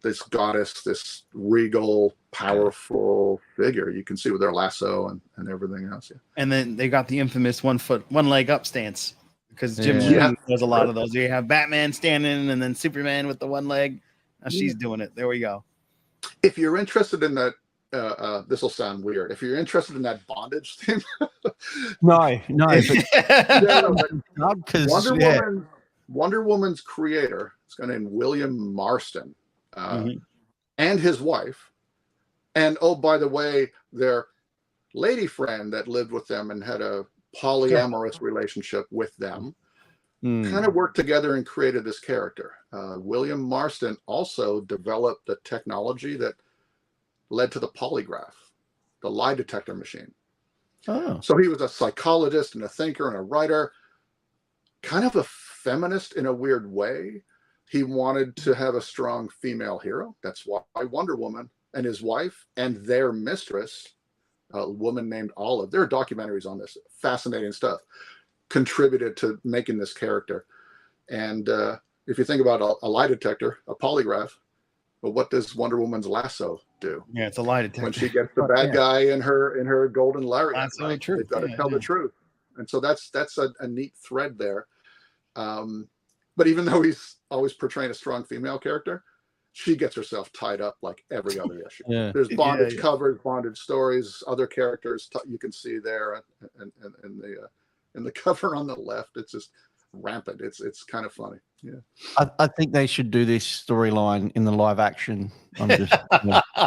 [SPEAKER 3] this goddess, this regal, powerful figure. You can see with their lasso and everything else. Yeah.
[SPEAKER 2] And then they got the infamous 1 foot, 1 leg up stance, because Jim Lee does a lot of those. You have Batman standing and then Superman with the 1 leg. Now she's doing it. There we go.
[SPEAKER 3] If you're interested in that, this will sound weird. If you're interested in that bondage thing, Wonder Woman's creator is a guy named William Marston, and his wife, and by the way, their lady friend that lived with them and had a polyamorous relationship with them, kind of worked together and created this character. William Marston also developed the technology that led to the polygraph, the lie detector machine. So he was a psychologist and a thinker and a writer, kind of a feminist in a weird way. He wanted to have a strong female hero. That's why Wonder Woman and his wife and their mistress, a woman named Olive, there are documentaries on this, fascinating stuff, contributed to making this character. And if you think about a lie detector, a polygraph, but what does Wonder Woman's lasso do?
[SPEAKER 2] Yeah, it's a lie detector.
[SPEAKER 3] When she gets the bad guy in her golden lariat, right? They've got to tell the truth. And so that's a neat thread there. But even though he's always portraying a strong female character, she gets herself tied up like every other issue. There's bondage covers, bondage stories, other characters you can see there, and the cover on the left. It's just rampant. It's kind of funny. Yeah,
[SPEAKER 1] I think they should do this storyline in the live action. I'm just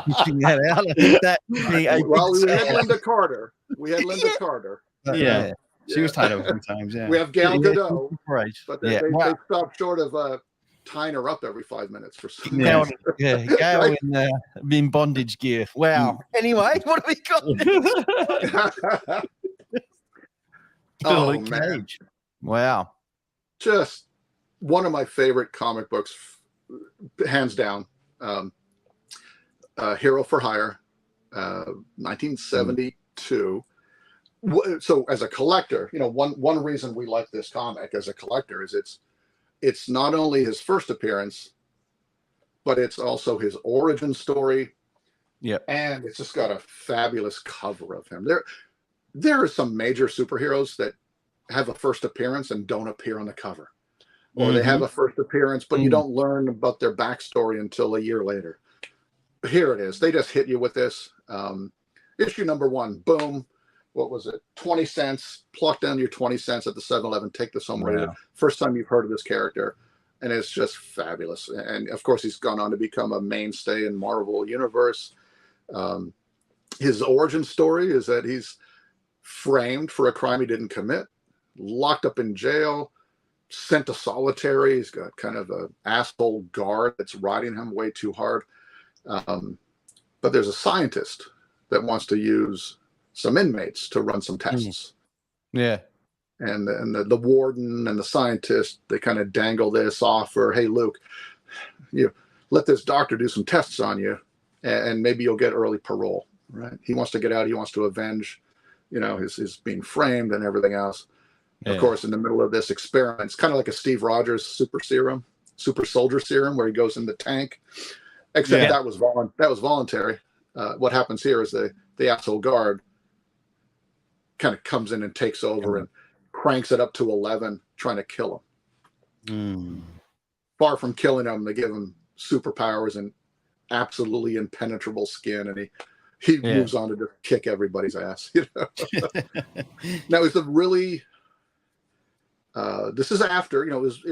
[SPEAKER 1] pushing that out. I think that would be
[SPEAKER 3] we had Linda Carter.
[SPEAKER 2] She was tied up a few times. Yeah,
[SPEAKER 3] we have Gal Gadot, but they stopped short of tying her up every 5 minutes for some
[SPEAKER 1] reason. Gal in bondage gear. Wow. Anyway, what have we got?
[SPEAKER 3] Oh man!
[SPEAKER 1] Wow.
[SPEAKER 3] Just one of my favorite comic books, hands down. Hero for Hire, 1972. So as a collector, one reason we like this comic as a collector is it's not only his first appearance, but it's also his origin story.
[SPEAKER 1] Yeah.
[SPEAKER 3] And it's just got a fabulous cover of him. There are some major superheroes that have a first appearance and don't appear on the cover. Or they have a first appearance, but you don't learn about their backstory until a year later. Here it is. They just hit you with this. Issue number 1, boom. What was it? 20 cents. Pluck down your 20 cents at the 7-Eleven. Take this home. Wow. First time you've heard of this character. And it's just fabulous. And of course, he's gone on to become a mainstay in Marvel Universe. His origin story is that he's framed for a crime he didn't commit, locked up in jail, sent to solitary. He's got kind of an asshole guard that's riding him way too hard. But there's a scientist that wants to use some inmates to run some tests.
[SPEAKER 1] Yeah.
[SPEAKER 3] And the warden and the scientist, they kind of dangle this offer. Hey, Luke, you let this doctor do some tests on you and maybe you'll get early parole, right? He wants to get out. He wants to avenge, his being framed and everything else. Yeah. Of course, in the middle of this experiment, it's kind of like a Steve Rogers super soldier serum, where he goes in the tank, except that was voluntary. What happens here is the asshole guard kind of comes in and takes over and cranks it up to 11, trying to kill him. far from killing him, they give him superpowers and absolutely impenetrable skin, and he moves on to just kick everybody's ass. Now, it's a really this is after, it was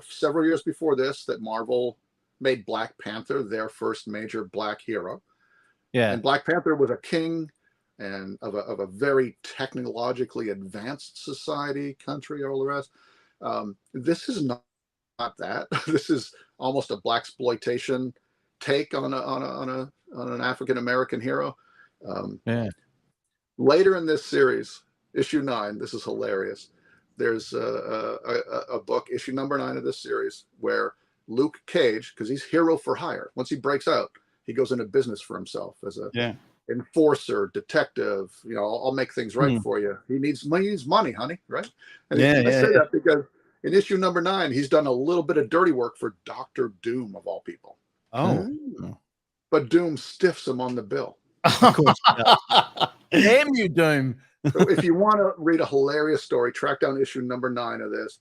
[SPEAKER 3] several years before this that Marvel made Black Panther their first major black hero.
[SPEAKER 1] Yeah.
[SPEAKER 3] And Black Panther was a king and of a very technologically advanced society, country, all the rest. This is not that. This is almost a blaxploitation take on an African American hero. Later in this series, issue 9, this is hilarious. There's a book, issue number 9 of this series, where Luke Cage, because he's hero for hire. Once he breaks out, he goes into business for himself as a enforcer, detective. I'll make things right for you. He needs money, honey, right? And I say that because in issue number 9, he's done a little bit of dirty work for Doctor Doom, of all people.
[SPEAKER 1] Oh.
[SPEAKER 3] But Doom stiffs him on the bill.
[SPEAKER 1] Of course. Damn you, Doom.
[SPEAKER 3] So if you want to read a hilarious story, track down issue number 9 of this.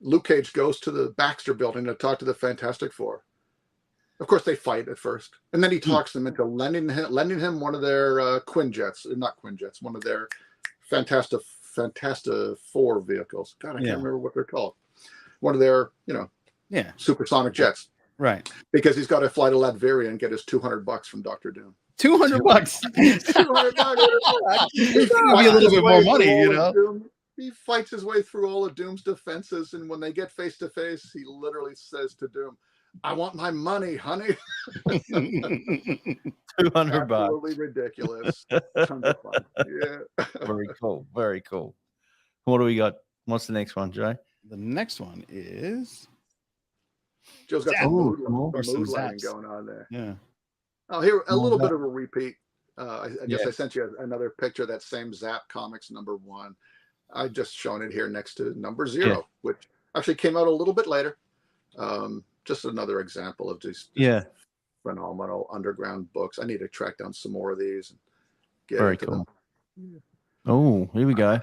[SPEAKER 3] Luke Cage goes to the Baxter building to talk to the Fantastic Four. Of course, they fight at first, and then he talks them into lending him one of their not Quinjets, one of their Fantastic Four vehicles. God, I can't remember what they're called. One of their, supersonic jets.
[SPEAKER 2] Right.
[SPEAKER 3] Because he's got to fly to Latveria and get his $200 from Dr. Doom.
[SPEAKER 2] $200.
[SPEAKER 3] $200.
[SPEAKER 2] He's gonna be a little bit more money,
[SPEAKER 3] He fights his way through all of Doom's defenses, and when they get face to face, he literally says to Doom, "I want my money, honey."
[SPEAKER 1] $200.
[SPEAKER 3] Absolutely ridiculous. Tons of fun. Yeah.
[SPEAKER 1] Very cool. Very cool. What do we got? What's the next one, Jay?
[SPEAKER 2] The next one is
[SPEAKER 3] Joe's got some mood lighting going on there. Yeah. Oh, here a little bit of a repeat. I guess I sent you another picture of that same Zap Comics number 1. I just shown it here next to number 0, which actually came out a little bit later. Just another example of these phenomenal underground books. I need to track down some more of these. And get
[SPEAKER 1] very cool. Oh, here we go.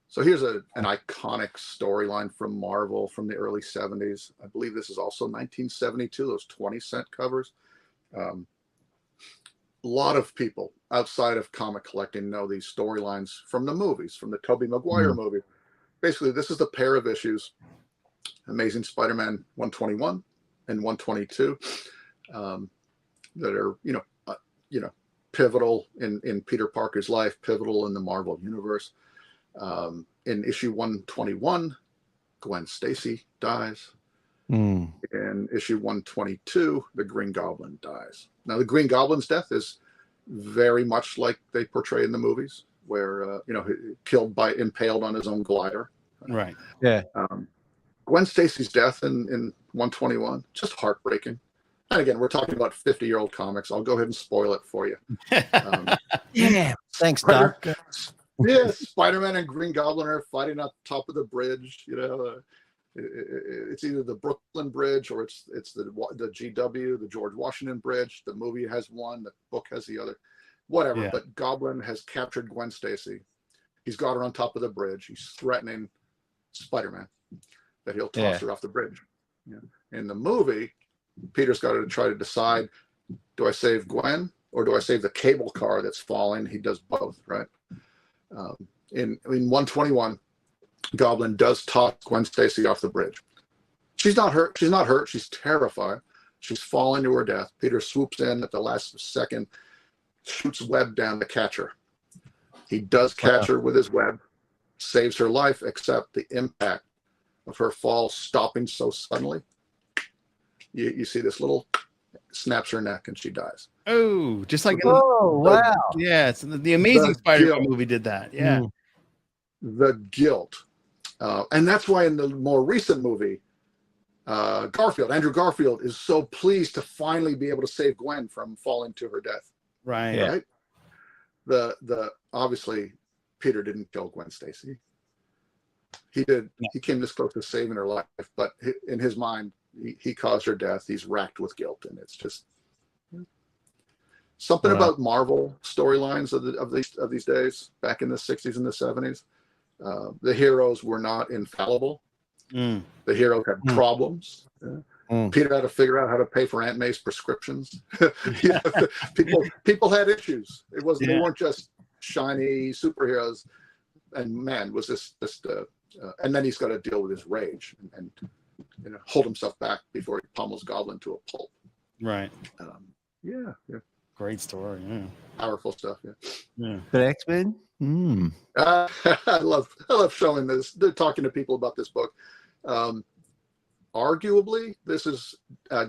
[SPEAKER 3] So here's an iconic storyline from Marvel from the early 70s. I believe this is also 1972, those 20-cent covers. A lot of people outside of comic collecting know these storylines from the movies, from the Tobey Maguire movie. Basically, this is the pair of issues, Amazing Spider-Man 121 and 122, that are, pivotal in Peter Parker's life, pivotal in the Marvel Universe. In issue 121, Gwen Stacy dies. In issue 122, the Green Goblin dies. Now, the Green Goblin's death is very much like they portray in the movies, where impaled on his own glider.
[SPEAKER 2] Right.
[SPEAKER 1] Yeah.
[SPEAKER 3] Gwen Stacy's death in 121, just heartbreaking. And again, we're talking about 50-year-old comics. I'll go ahead and spoil it for you.
[SPEAKER 1] Thanks, Doc.
[SPEAKER 3] Yeah, Spider-Man and Green Goblin are fighting up top of the bridge. It's either the Brooklyn Bridge or it's the GW, the George Washington Bridge. The movie has one, the book has the other, whatever. Yeah. But Goblin has captured Gwen Stacy. He's got her on top of the bridge. He's threatening Spider-Man that he'll toss her off the bridge. Yeah. In the movie, Peter's got to try to decide: do I save Gwen or do I save the cable car that's falling? He does both, right? In 121, Goblin does toss Gwen Stacy off the bridge. She's not hurt. She's terrified. She's falling to her death. Peter swoops in at the last second, shoots web down to catch her. He does catch her with his web, saves her life, except the impact of her fall stopping so suddenly. You see this little snaps her neck and she dies.
[SPEAKER 2] Oh, just like
[SPEAKER 1] wow.
[SPEAKER 2] Yeah, it's the Amazing Spider-Man movie did that. Yeah.
[SPEAKER 3] The guilt. And that's why in the more recent movie, Andrew Garfield is so pleased to finally be able to save Gwen from falling to her death.
[SPEAKER 2] Right.
[SPEAKER 3] Right. The obviously Peter didn't kill Gwen Stacy. He did. No. He came this close to saving her life, but in his mind, he caused her death. He's racked with guilt, and it's just something about Marvel storylines of these days. Back in the 60s and the 70s, the heroes were not infallible. The hero had problems. Peter had to figure out how to pay for Aunt May's prescriptions. You know, people had issues. It wasn't they weren't just shiny superheroes. And man, was this and then he's got to deal with his rage and you know, hold himself back before he pummels Goblin to a pulp.
[SPEAKER 2] Right.
[SPEAKER 3] Yeah.
[SPEAKER 2] Great story. Yeah.
[SPEAKER 3] Powerful stuff.
[SPEAKER 1] The X-Men.
[SPEAKER 3] I love showing this. They're talking to people about this book. Arguably, this is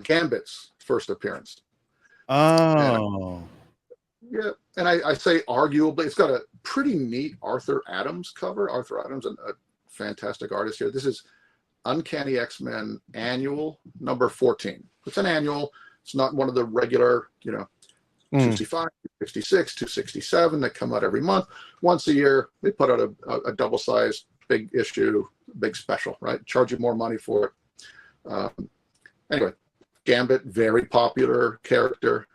[SPEAKER 3] Gambit's first appearance.
[SPEAKER 2] Oh.
[SPEAKER 3] And I say arguably. It's got a pretty neat Arthur Adams cover. Arthur Adams, a fantastic artist here. This is Uncanny X-Men Annual number 14. It's an annual. It's not one of the regular, you know, 265, 266, 267 that come out every month. Once a year, they put out a double-sized big issue, big special, right? Charge you more money for it. Anyway, Gambit, very popular character.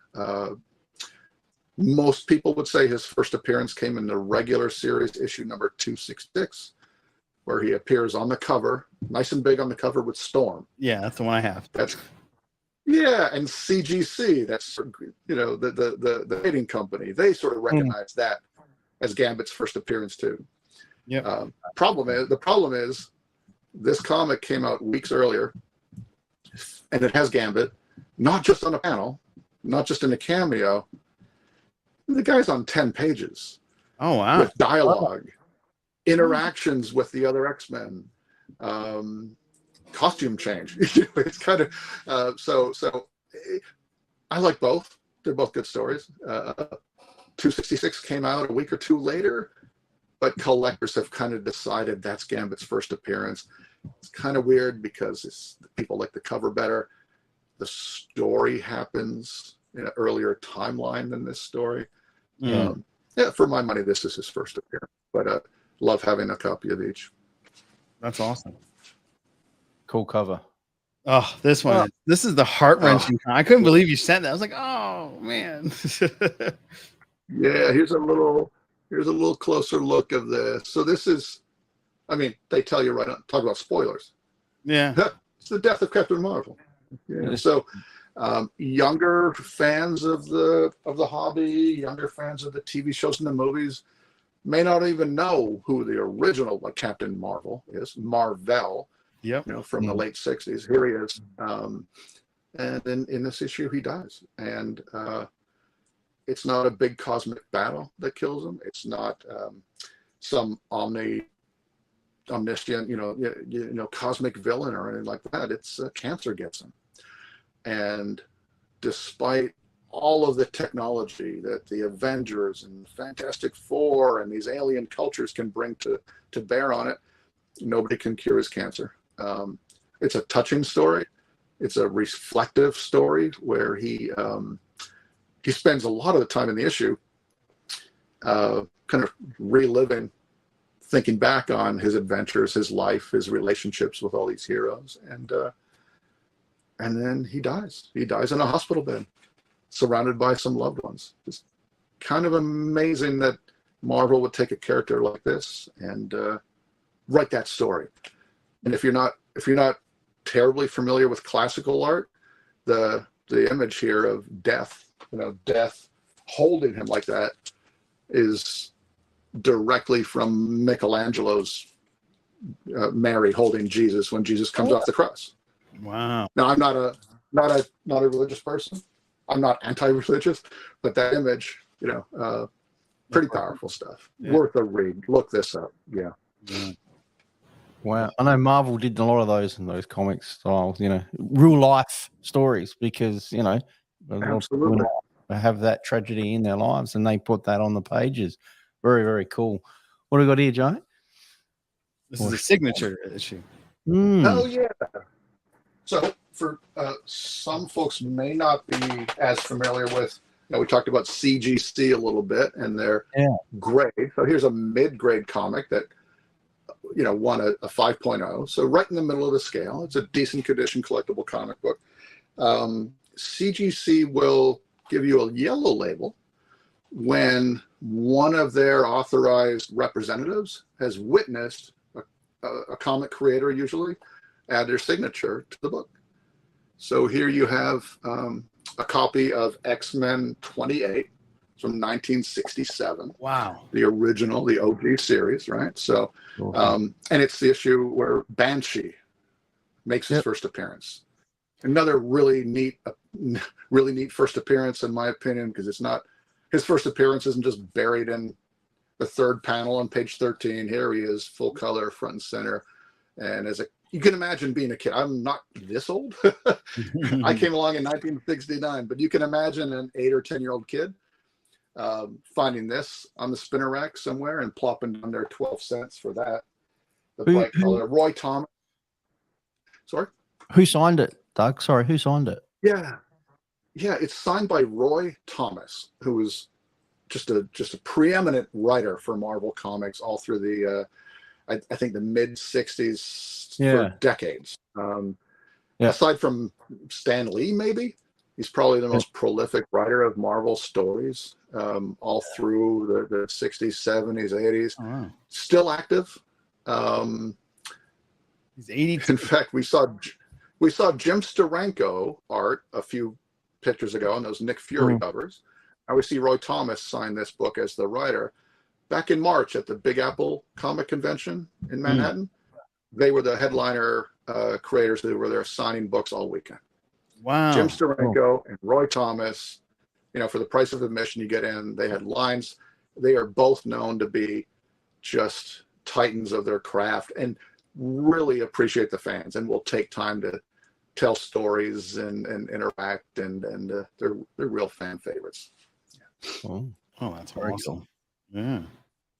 [SPEAKER 3] Most people would say his first appearance came in the regular series, issue number 266, where he appears on the cover, nice and big on the cover with Storm.
[SPEAKER 2] Yeah, that's the one I have.
[SPEAKER 3] And CGC, that's, you know, the trading company. They sort of recognize that as Gambit's first appearance too.
[SPEAKER 2] Yeah.
[SPEAKER 3] The problem is this comic came out weeks earlier, and it has Gambit, not just on a panel, not just in a cameo. The guy's on 10 pages.
[SPEAKER 2] Oh wow!
[SPEAKER 3] With dialogue, interactions with the other X-Men, costume change. It's kind of so. I like both. They're both good stories. 266 came out a week or two later, but collectors have kind of decided that's Gambit's first appearance. It's kind of weird because people like the cover better. The story happens in an earlier timeline than this story. For my money, this is his first appearance, but love having a copy of each.
[SPEAKER 2] That's awesome.
[SPEAKER 1] Cool cover.
[SPEAKER 2] Oh, this one. This is the heart-wrenching. I couldn't believe you sent that. I was like, oh man.
[SPEAKER 3] Yeah, here's a little closer look of this. So this is, I mean, they tell you right on, talk about spoilers.
[SPEAKER 2] Yeah.
[SPEAKER 3] It's the death of Captain Marvel. Yeah. So younger fans of the hobby, younger fans of the TV shows and the movies may not even know who the original Captain Marvel is, Marvel.
[SPEAKER 2] Yep.
[SPEAKER 3] You know, from the late 60s. Here he is. And in this issue, he dies. And it's not a big cosmic battle that kills him. It's not some omniscient, cosmic villain or anything like that. It's cancer gets him. And despite all of the technology that the Avengers and Fantastic Four and these alien cultures can bring to bear on it, nobody can cure his cancer. It's a touching story. It's a reflective story where he spends a lot of the time in the issue kind of reliving, thinking back on his adventures, his life, his relationships with all these heroes, and then he dies. He dies in a hospital bed, surrounded by some loved ones. It's kind of amazing that Marvel would take a character like this and write that story. And if you're not terribly familiar with classical art, the image here of death holding him like that is directly from Michelangelo's Mary holding Jesus when Jesus comes off the cross.
[SPEAKER 2] Wow.
[SPEAKER 3] Now I'm not a religious person. I'm not anti-religious, but that image, pretty powerful stuff. Yeah. Worth a read. Look this up. Yeah.
[SPEAKER 1] Wow. I know Marvel did a lot of those in those comic styles, real life stories, because,
[SPEAKER 3] absolutely
[SPEAKER 1] have that tragedy in their lives and they put that on the pages. Very, very cool. What do we got here, Joe?
[SPEAKER 2] This is a signature issue.
[SPEAKER 3] Oh, yeah. So for some folks may not be as familiar with, we talked about CGC a little bit and their grade. So here's a mid-grade comic that, won a 5.0. So right in the middle of the scale. It's a decent condition collectible comic book. CGC will give you a yellow label when one of their authorized representatives has witnessed a comic creator usually add their signature to the book. So here you have a copy of X-Men 28 from 1967.
[SPEAKER 2] Wow.
[SPEAKER 3] The original, the OG series, right? So, and it's the issue where Banshee makes his first appearance. Another really neat first appearance, in my opinion, because it's not, his first appearance isn't just buried in the third panel on page 13. Here he is, full color, front and center. And you can imagine being a kid. I'm not this old. I came along in 1969, but you can imagine an 8 or 10-year-old kid finding this on the spinner rack somewhere and plopping down their 12 cents for that. The bright color. Roy Thomas. Sorry?
[SPEAKER 1] Who signed it, Doug? Sorry, who signed it?
[SPEAKER 3] Yeah, it's signed by Roy Thomas, who was just a preeminent writer for Marvel Comics all through the I think the mid 60s for decades. Aside from Stan Lee, maybe he's probably the most prolific writer of Marvel stories all through the 60s, 70s, 80s. Oh, wow. Still active.
[SPEAKER 2] He's 80.
[SPEAKER 3] In fact, we saw Jim Steranko art a few pictures ago on those Nick Fury covers. Now we see Roy Thomas sign this book as the writer. Back in March at the Big Apple Comic Convention in Manhattan, they were the headliner creators who were there signing books all weekend.
[SPEAKER 2] Wow.
[SPEAKER 3] Jim Steranko and Roy Thomas, for the price of admission you get in, they had lines. They are both known to be just titans of their craft and really appreciate the fans and will take time to tell stories and interact and they're real fan favorites.
[SPEAKER 1] Oh,
[SPEAKER 2] that's awesome. Cool. Yeah.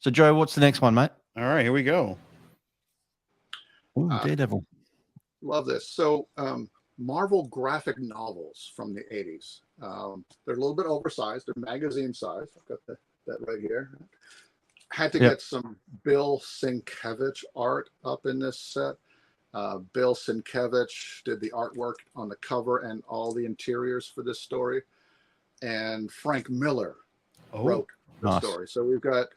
[SPEAKER 1] So Joe, what's the next one, mate?
[SPEAKER 2] All right, here we go.
[SPEAKER 1] Ooh, Daredevil.
[SPEAKER 3] Love this. So Marvel graphic novels from the 80s. They're a little bit oversized. They're magazine size. I've got that right here. Had to get some Bill Sienkiewicz art up in this set. Bill Sienkiewicz did the artwork on the cover and all the interiors for this story. And Frank Miller wrote the story. So we've got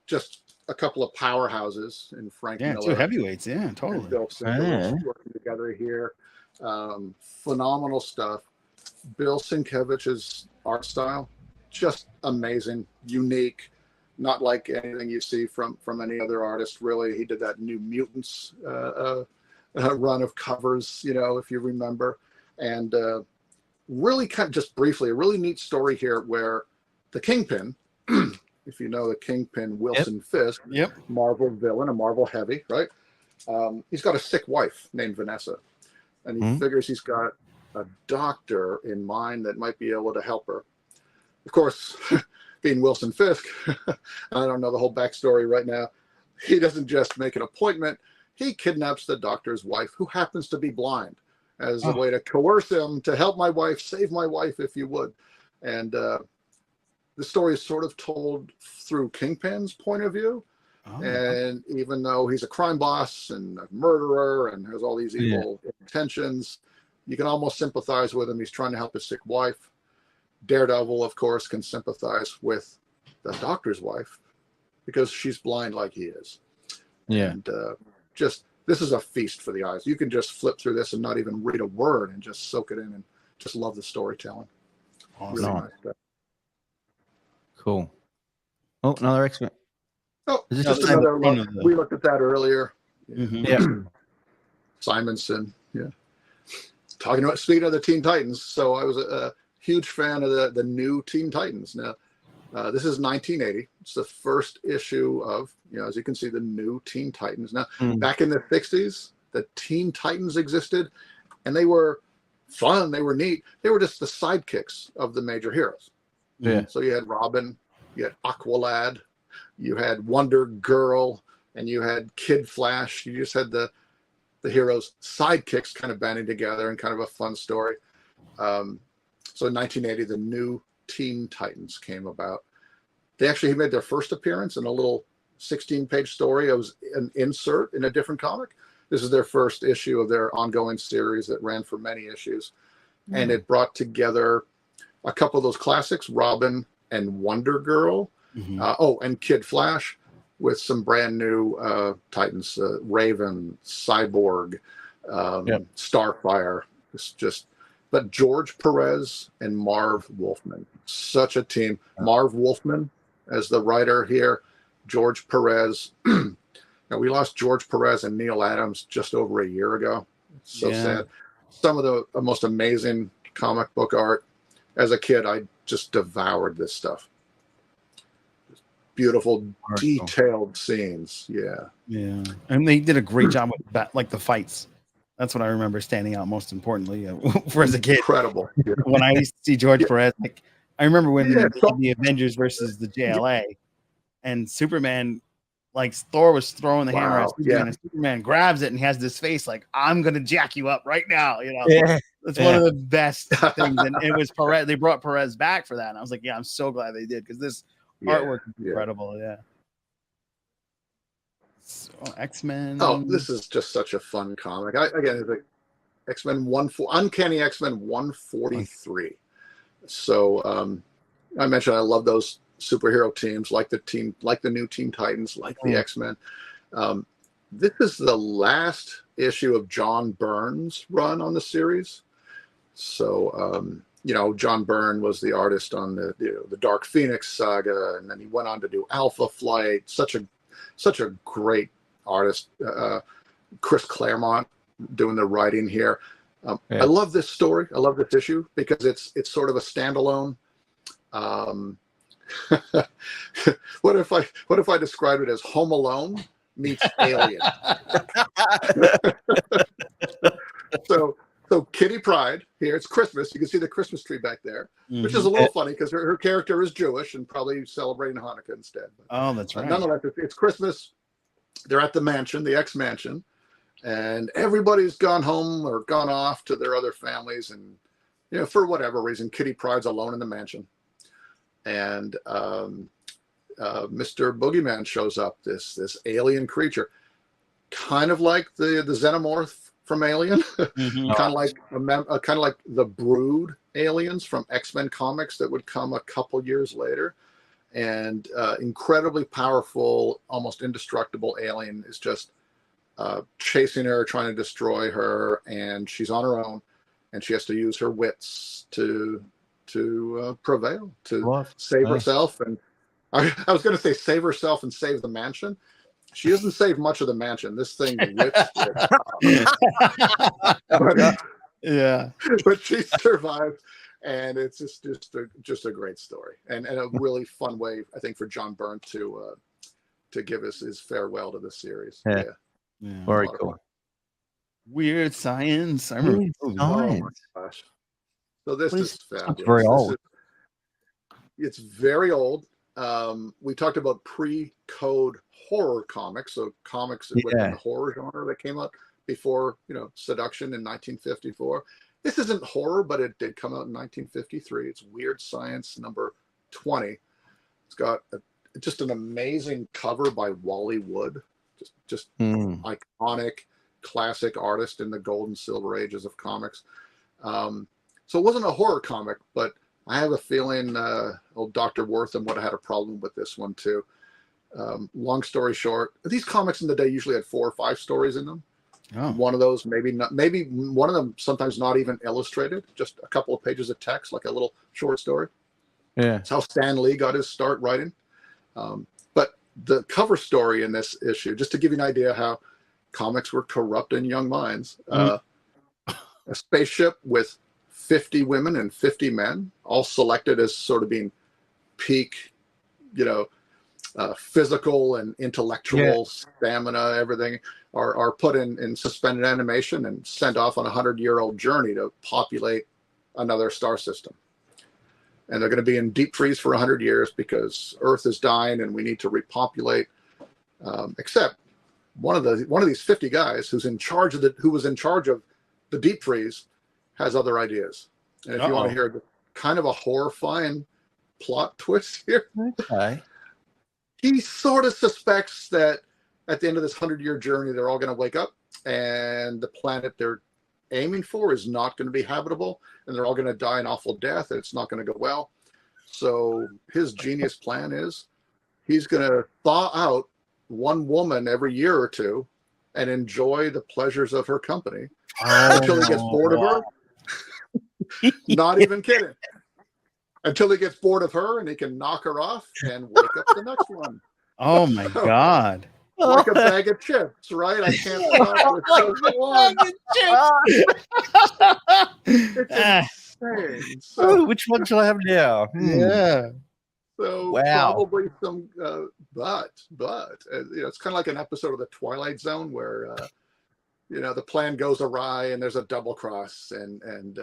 [SPEAKER 3] just a couple of powerhouses in Frank Miller.
[SPEAKER 2] Two heavyweights. Yeah, totally.
[SPEAKER 3] Bill Sienkiewicz working together here. Phenomenal stuff. Bill Sienkiewicz's art style, just amazing, unique, not like anything you see from any other artist. Really, he did that New Mutants run of covers, if you remember, and really kind of just briefly, a really neat story here where the Kingpin, if you know the Kingpin, Wilson Fisk, Marvel villain, a Marvel heavy, right? He's got a sick wife named Vanessa, and he figures he's got a doctor in mind that might be able to help her. Of course, being Wilson Fisk, I don't know the whole backstory right now. He doesn't just make an appointment. He kidnaps the doctor's wife, who happens to be blind, as a way to coerce him to help my wife, save my wife, if you would. And the story is sort of told through Kingpin's point of view. And even though he's a crime boss and a murderer and has all these evil intentions, you can almost sympathize with him. He's trying to help his sick wife. Daredevil, of course, can sympathize with the doctor's wife because she's blind like he is.
[SPEAKER 1] Yeah.
[SPEAKER 3] And this is a feast for the eyes. You can just flip through this and not even read a word and just soak it in and just love the storytelling.
[SPEAKER 2] Awesome.
[SPEAKER 3] Really nice stuff.
[SPEAKER 1] Cool. Oh, another X-Men.
[SPEAKER 3] Oh, is this just another one? We looked at that earlier.
[SPEAKER 1] Yeah.
[SPEAKER 3] Simonson. Yeah. Speaking of the Teen Titans, so I was a huge fan of the new Teen Titans. Now, this is 1980. It's the first issue of, as you can see, the new Teen Titans. Now, back in the 60s, the Teen Titans existed, and they were fun. They were neat. They were just the sidekicks of the major heroes.
[SPEAKER 1] Yeah.
[SPEAKER 3] So you had Robin, you had Aqualad, you had Wonder Girl, and you had Kid Flash. You just had the heroes' sidekicks kind of banding together and kind of a fun story. So in 1980, the new Teen Titans came about. They actually made their first appearance in a little 16-page story. It was an insert in a different comic. This is their first issue of their ongoing series that ran for many issues. And it brought together a couple of those classics, Robin and Wonder Girl. And Kid Flash. with some brand new Titans, Raven, Cyborg, Starfire. It's just, but George Perez and Marv Wolfman, such a team. Marv Wolfman as the writer here, George Perez. Now, we lost George Perez and Neil Adams just over a year ago. It's so sad. Some of the most amazing comic book art. As a kid, I just devoured this stuff. Beautiful, detailed scenes. Yeah.
[SPEAKER 2] And they did a great job with that, like the fights. That's what I remember standing out most importantly for as a kid.
[SPEAKER 3] Incredible. Yeah.
[SPEAKER 2] When I used to see George Perez, like I remember when the Avengers versus the JLA and Superman, like Thor was throwing the hammer at Superman and Superman grabs it and he has this face like, I'm gonna jack you up right now. You know, it's one of the best things. And it was Perez. They brought Perez back for that. And I was like, I'm so glad they did, because this artwork is incredible. So, X-Men.
[SPEAKER 3] Oh, this is just such a fun comic. Again, it's like X-Men Uncanny X-Men 143. So I mentioned I love those superhero teams, like the new Teen Titans, like the X-Men. This is the last issue of John Byrne's run on the series. So John Byrne was the artist on the Dark Phoenix saga, and then he went on to do Alpha Flight. Such a great artist. Chris Claremont doing the writing here. I love this story. I love this issue because it's sort of a standalone. What if I described it as Home Alone meets Alien? So Kitty Pryde here. It's Christmas. You can see the Christmas tree back there, which is a little funny because her character is Jewish and probably celebrating Hanukkah instead. But,
[SPEAKER 2] that's right.
[SPEAKER 3] Nonetheless, it's Christmas. They're at the mansion, the X mansion, and everybody's gone home or gone off to their other families, and for whatever reason, Kitty Pryde's alone in the mansion. And Mr. Boogeyman shows up, this alien creature, kind of like the xenomorph from Alien, kind of like the Brood aliens from X-Men comics that would come a couple years later, and incredibly powerful, almost indestructible alien is just chasing her, trying to destroy her, and she's on her own, and she has to use her wits to prevail, to save herself. And I was going to say save herself and save the mansion. She doesn't save much of the mansion. This thing whips it. But she survived, and it's just a great story, and a really fun way, I think, for John Byrne to give us his farewell to the series.
[SPEAKER 1] Very cool.
[SPEAKER 2] Weird Science. I remember.
[SPEAKER 3] Oh my gosh. So this is fabulous.
[SPEAKER 1] Very old.
[SPEAKER 3] It's very old. We talked about pre-code horror comics, so comics within the horror genre that came out before, Seduction in 1954. This isn't horror, but it did come out in 1953. It's Weird Science number 20. It's got just an amazing cover by Wally Wood, just iconic, classic artist in the gold and silver ages of comics. So it wasn't a horror comic, but I have a feeling old Dr. Wortham would have had a problem with this one too. Long story short, these comics in the day usually had 4 or 5 stories in them. One of those, maybe one of them sometimes not even illustrated, just a couple of pages of text, like a little short story. That's how Stan Lee got his start writing. But the cover story in this issue, just to give you an idea how comics were corrupting young minds, a spaceship with 50 women and 50 men, all selected as sort of being peak, physical and intellectual stamina, everything, are put in suspended animation and sent off on a 100-year-old journey to populate another star system. And they're going to be in deep freeze for 100 years because Earth is dying and we need to repopulate. Except one of these 50 guys who was in charge of the deep freeze has other ideas. And if you want to hear kind of a horrifying plot twist here, he sort of suspects that at the end of this 100-year journey, they're all going to wake up and the planet they're aiming for is not going to be habitable, and they're all going to die an awful death, and it's not going to go well. So his genius plan is he's going to thaw out one woman every year or two and enjoy the pleasures of her company until he gets bored of her. Not even kidding. Until he gets bored of her and he can knock her off and wake up the next one.
[SPEAKER 2] Oh my God.
[SPEAKER 3] Like a bag of chips, right? I can't stop with just one. It's insane. So,
[SPEAKER 1] which one shall I have now?
[SPEAKER 2] Yeah.
[SPEAKER 3] so
[SPEAKER 1] Wow.
[SPEAKER 3] probably some, but it's kind of like an episode of the Twilight Zone where the plan goes awry and there's a double cross and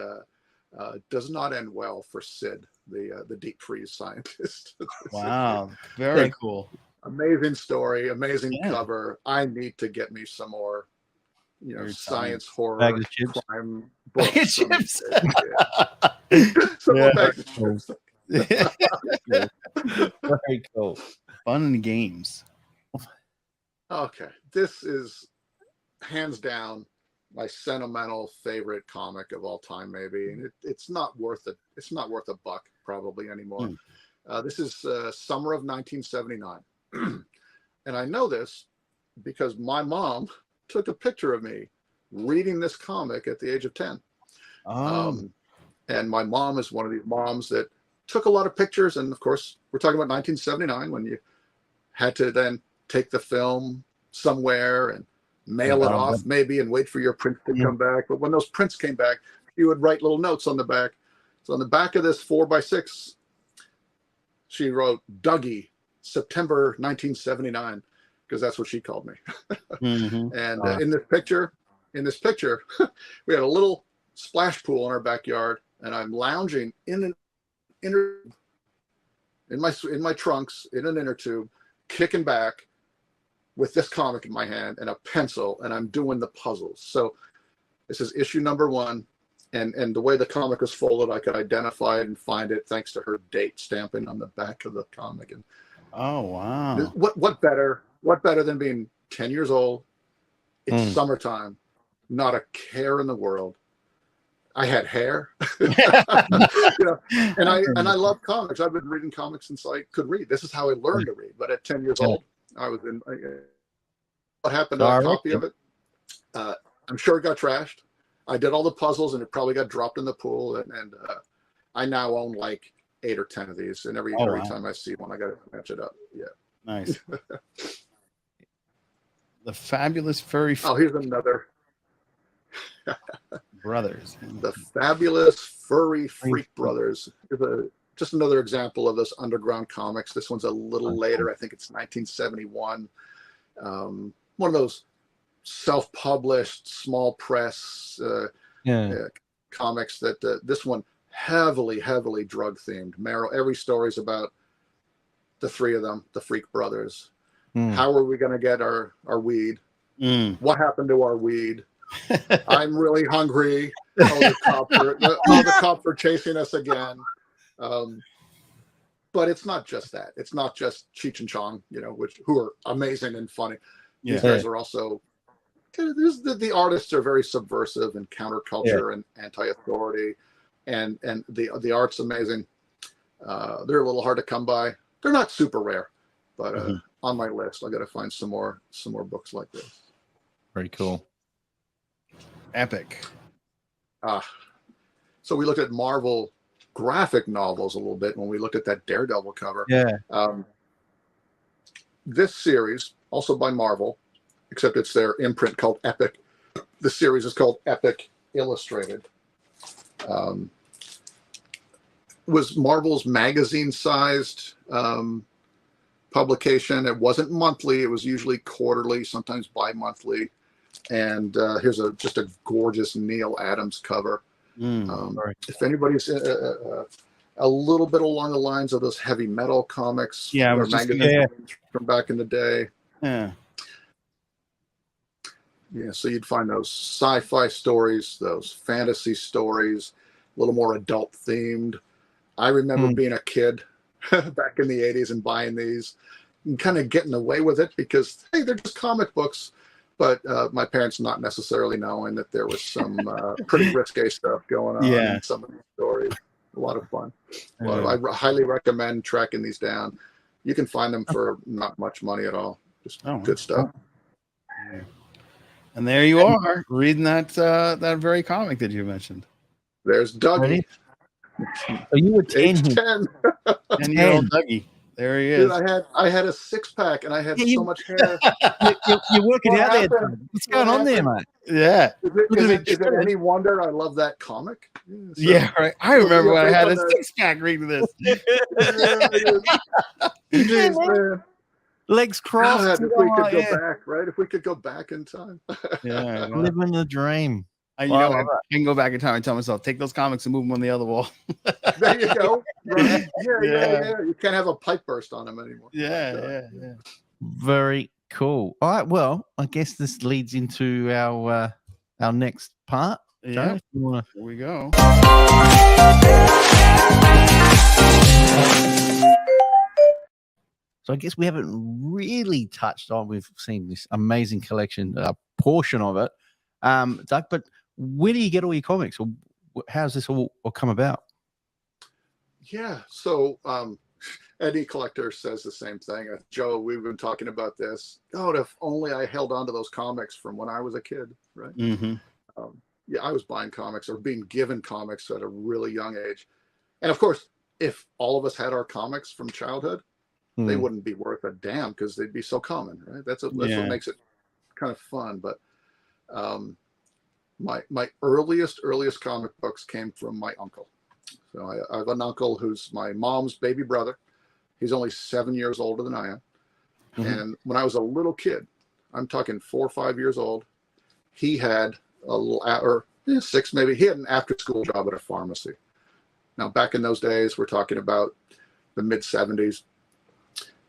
[SPEAKER 3] does not end well for Sid, the deep freeze scientist.
[SPEAKER 2] Wow. Very cool.
[SPEAKER 3] Amazing story, amazing cover. I need to get me some more, science horror crime books.
[SPEAKER 2] Chips.
[SPEAKER 3] Some more bags of chips.
[SPEAKER 1] Very cool.
[SPEAKER 2] Fun and games.
[SPEAKER 3] Okay, this is hands down my sentimental favorite comic of all time, maybe, and it's not worth it. It's not worth a buck probably anymore. This is summer of 1979. And I know this because my mom took a picture of me reading this comic at the age of 10. And my mom is one of these moms that took a lot of pictures. And of course, we're talking about 1979 when you had to then take the film somewhere and mail it off maybe and wait for your print to come back. But when those prints came back, you would write little notes on the back. So on the back of this 4x6, she wrote Dougie, September 1979, because that's what she called me. And in this picture, we had a little splash pool in our backyard, and I'm lounging in my trunks in an inner tube, kicking back with this comic in my hand and a pencil, and I'm doing the puzzles. So this is issue number 1. And the way the comic was folded, I could identify it and find it thanks to her date stamping on the back of the comic. And
[SPEAKER 2] oh wow!
[SPEAKER 3] What better than being 10 years old? It's summertime, not a care in the world. I had hair, and I love comics. I've been reading comics since I could read. This is how I learned to read. But at 10 years old, I was in. What happened to a copy of it? I'm sure it got trashed. I did all the puzzles, and it probably got dropped in the pool. And I now own like 8 or 10 of these, and every time I see one, I got to match it up. Yeah,
[SPEAKER 2] nice. The Fabulous Furry.
[SPEAKER 3] Oh, here's another.
[SPEAKER 2] Brothers.
[SPEAKER 3] The Fabulous Furry Freak Brothers. Just another example of those underground comics. This one's a little later. I think it's 1971. One of those self-published, small press comics that this one heavily drug themed. Every story is about the 3 of them, the Freak Brothers. How are we going to get our weed? What happened to our weed? I'm really hungry. The cops are chasing us again. But it's not just that. It's not just Cheech and Chong, who are amazing and funny. These guys are also. The artists are very subversive and counterculture and anti-authority, and the art's amazing. They're a little hard to come by. They're not super rare, but on my list, I got to find some more books like this.
[SPEAKER 1] Very cool.
[SPEAKER 2] Epic.
[SPEAKER 3] So we looked at Marvel graphic novels a little bit when we looked at that Daredevil cover. This series, also by Marvel, except it's their imprint called Epic. The series is called Epic Illustrated. Was Marvel's magazine-sized publication. It wasn't monthly. It was usually quarterly, sometimes bi-monthly. And here's just a gorgeous Neil Adams cover. If anybody's a little bit along the lines of those heavy metal comics, magazines from back in the day. Yeah, so you'd find those sci-fi stories, those fantasy stories, a little more adult themed. I remember being a kid back in the 80s and buying these and kind of getting away with it because, hey, they're just comic books. But my parents not necessarily knowing that there was some pretty risque stuff going on in some of these stories. A lot of fun. I highly recommend tracking these down. You can find them for not much money at all. Just
[SPEAKER 2] Oh,
[SPEAKER 3] good stuff.
[SPEAKER 2] And there you are, reading that very comic that you mentioned.
[SPEAKER 3] There's Dougie.
[SPEAKER 1] Ready? So you were 10
[SPEAKER 3] Age
[SPEAKER 1] here.
[SPEAKER 3] 10.
[SPEAKER 2] 10-year-old Dougie. There he is.
[SPEAKER 3] Dude, I had a 6-pack and I had so much hair.
[SPEAKER 1] You're working
[SPEAKER 3] What
[SPEAKER 1] out there.
[SPEAKER 3] happened?
[SPEAKER 1] What's going on there, mate?
[SPEAKER 2] Yeah.
[SPEAKER 3] Is it any wonder I love that comic?
[SPEAKER 2] Yeah, right. I remember when I had a 6-pack reading this.
[SPEAKER 3] Jeez, man.
[SPEAKER 1] Legs crossed.
[SPEAKER 3] God, if we could go back, right? If we could go back in time.
[SPEAKER 2] Yeah,
[SPEAKER 1] living the dream.
[SPEAKER 2] I can go back in time and tell myself, take those comics and move them on the other wall.
[SPEAKER 3] There you go. Right. Yeah. You can't have a pipe burst on them anymore.
[SPEAKER 2] Yeah.
[SPEAKER 1] Very cool. All right. Well, I guess this leads into our next part.
[SPEAKER 2] Yeah.
[SPEAKER 1] Here
[SPEAKER 2] we go.
[SPEAKER 1] So I guess we haven't really touched on. We've seen this amazing collection, a portion of it, Doug. But where do you get all your comics, or how does this all come about?
[SPEAKER 3] Yeah. So any collector says the same thing. Joe, we've been talking about this. God, if only I held on to those comics from when I was a kid, right?
[SPEAKER 2] Mm-hmm.
[SPEAKER 3] Yeah, I was buying comics or being given comics at a really young age. And of course, if all of us had our comics from childhood, they wouldn't be worth a damn because they'd be so common, right? That's what makes it kind of fun. But my earliest comic books came from my uncle. So I have an uncle who's my mom's baby brother. He's only 7 years older than I am. Mm-hmm. And when I was a little kid, I'm talking 4 or 5 years old, he had or 6 maybe, he had an after-school job at a pharmacy. Now, back in those days, we're talking about the mid-'70s,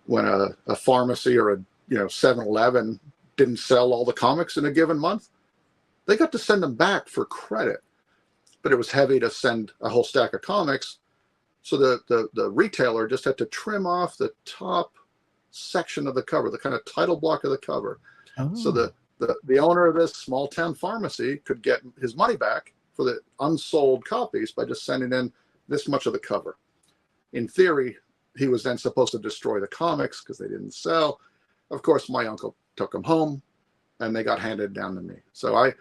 [SPEAKER 3] when a pharmacy or a 7-Eleven didn't sell all the comics in a given month, they got to send them back for credit. But it was heavy to send a whole stack of comics. So the retailer just had to trim off the top section of the cover, the kind of title block of the cover. Oh. So the owner of this small town pharmacy could get his money back for the unsold copies by just sending in this much of the cover. In theory, he was then supposed to destroy the comics because they didn't sell. Of course, my uncle took them home and they got handed down to me. So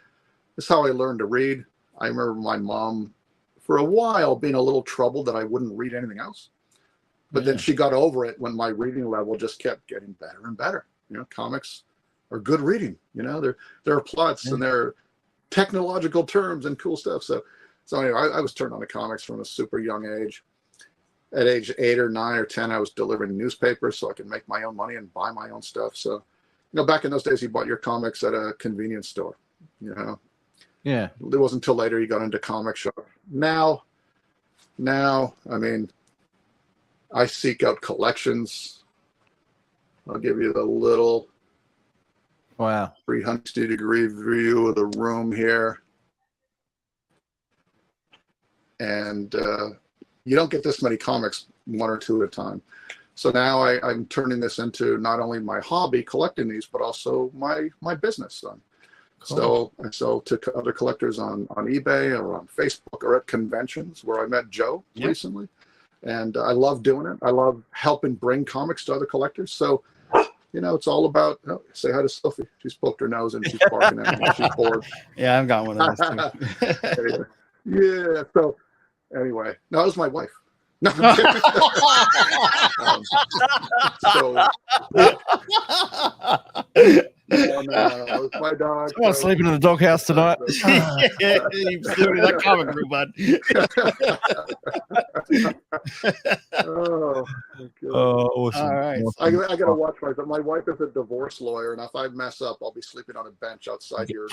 [SPEAKER 3] that's how I learned to read. I remember my mom for a while being a little troubled that I wouldn't read anything else. But then she got over it when my reading level just kept getting better and better. Comics are good reading. There are plots and there are technological terms and cool stuff. So anyway, I was turned on to comics from a super young age. At age 8 or 9 or 10, I was delivering newspapers so I could make my own money and buy my own stuff. So, back in those days, you bought your comics at a convenience store. Yeah. It wasn't until later you got into comic shop. Now, I mean, I seek out collections. I'll give you the little 360-degree view of the room here. And you don't get this many comics, 1 or 2 at a time. So now I'm turning this into not only my hobby, collecting these, but also my business. Cool. So I sell to other collectors on eBay or on Facebook or at conventions where I met Joe recently. And I love doing it. I love helping bring comics to other collectors. So, it's all about, say hi to Sophie. She's poked her nose and she's barking at me. She's bored.
[SPEAKER 2] Yeah, I've got one of those too.
[SPEAKER 3] Yeah. So anyway, no, it was my wife. No, no, it's my dog.
[SPEAKER 1] I'm sleeping in the doghouse tonight.
[SPEAKER 2] You sleeping in that comic room, bud.
[SPEAKER 3] Awesome.
[SPEAKER 2] All right.
[SPEAKER 3] Awesome. I gotta watch myself. My wife is a divorce lawyer, and if I mess up, I'll be sleeping on a bench outside your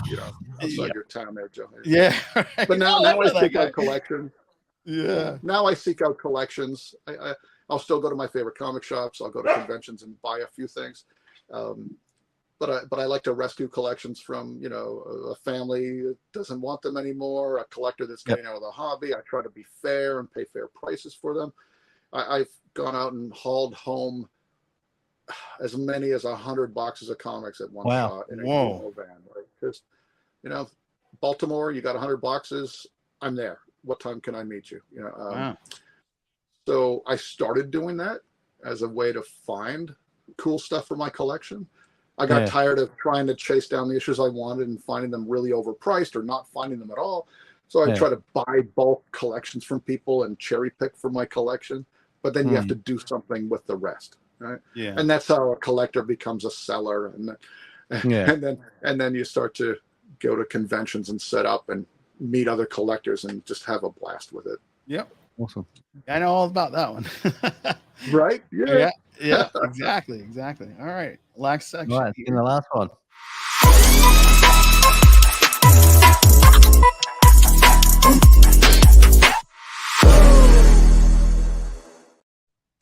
[SPEAKER 3] your town there, Joe.
[SPEAKER 2] Yeah.
[SPEAKER 3] But now I seek out collections.
[SPEAKER 2] Yeah.
[SPEAKER 3] Now I seek out collections. I'll still go to my favorite comic shops. I'll go to conventions and buy a few things. But I like to rescue collections from, a family that doesn't want them anymore, a collector that's getting out of the hobby. I try to be fair and pay fair prices for them. I've gone out and hauled home as many as 100 boxes of comics at one shot in a van. Right? Because, Baltimore, you got 100 boxes. I'm there. What time can I meet you? So I started doing that as a way to find cool stuff for my collection. I got tired of trying to chase down the issues I wanted and finding them really overpriced or not finding them at all. So I try to buy bulk collections from people and cherry pick for my collection. But then you have to do something with the rest, right?
[SPEAKER 2] Yeah.
[SPEAKER 3] And that's how a collector becomes a seller. And then you start to go to conventions and set up and meet other collectors and just have a blast with it.
[SPEAKER 2] Yep.
[SPEAKER 1] Awesome.
[SPEAKER 2] I know all about that one.
[SPEAKER 3] Right?
[SPEAKER 2] Yeah. Yeah. Exactly. All right. Last section.
[SPEAKER 1] Right. In the last one.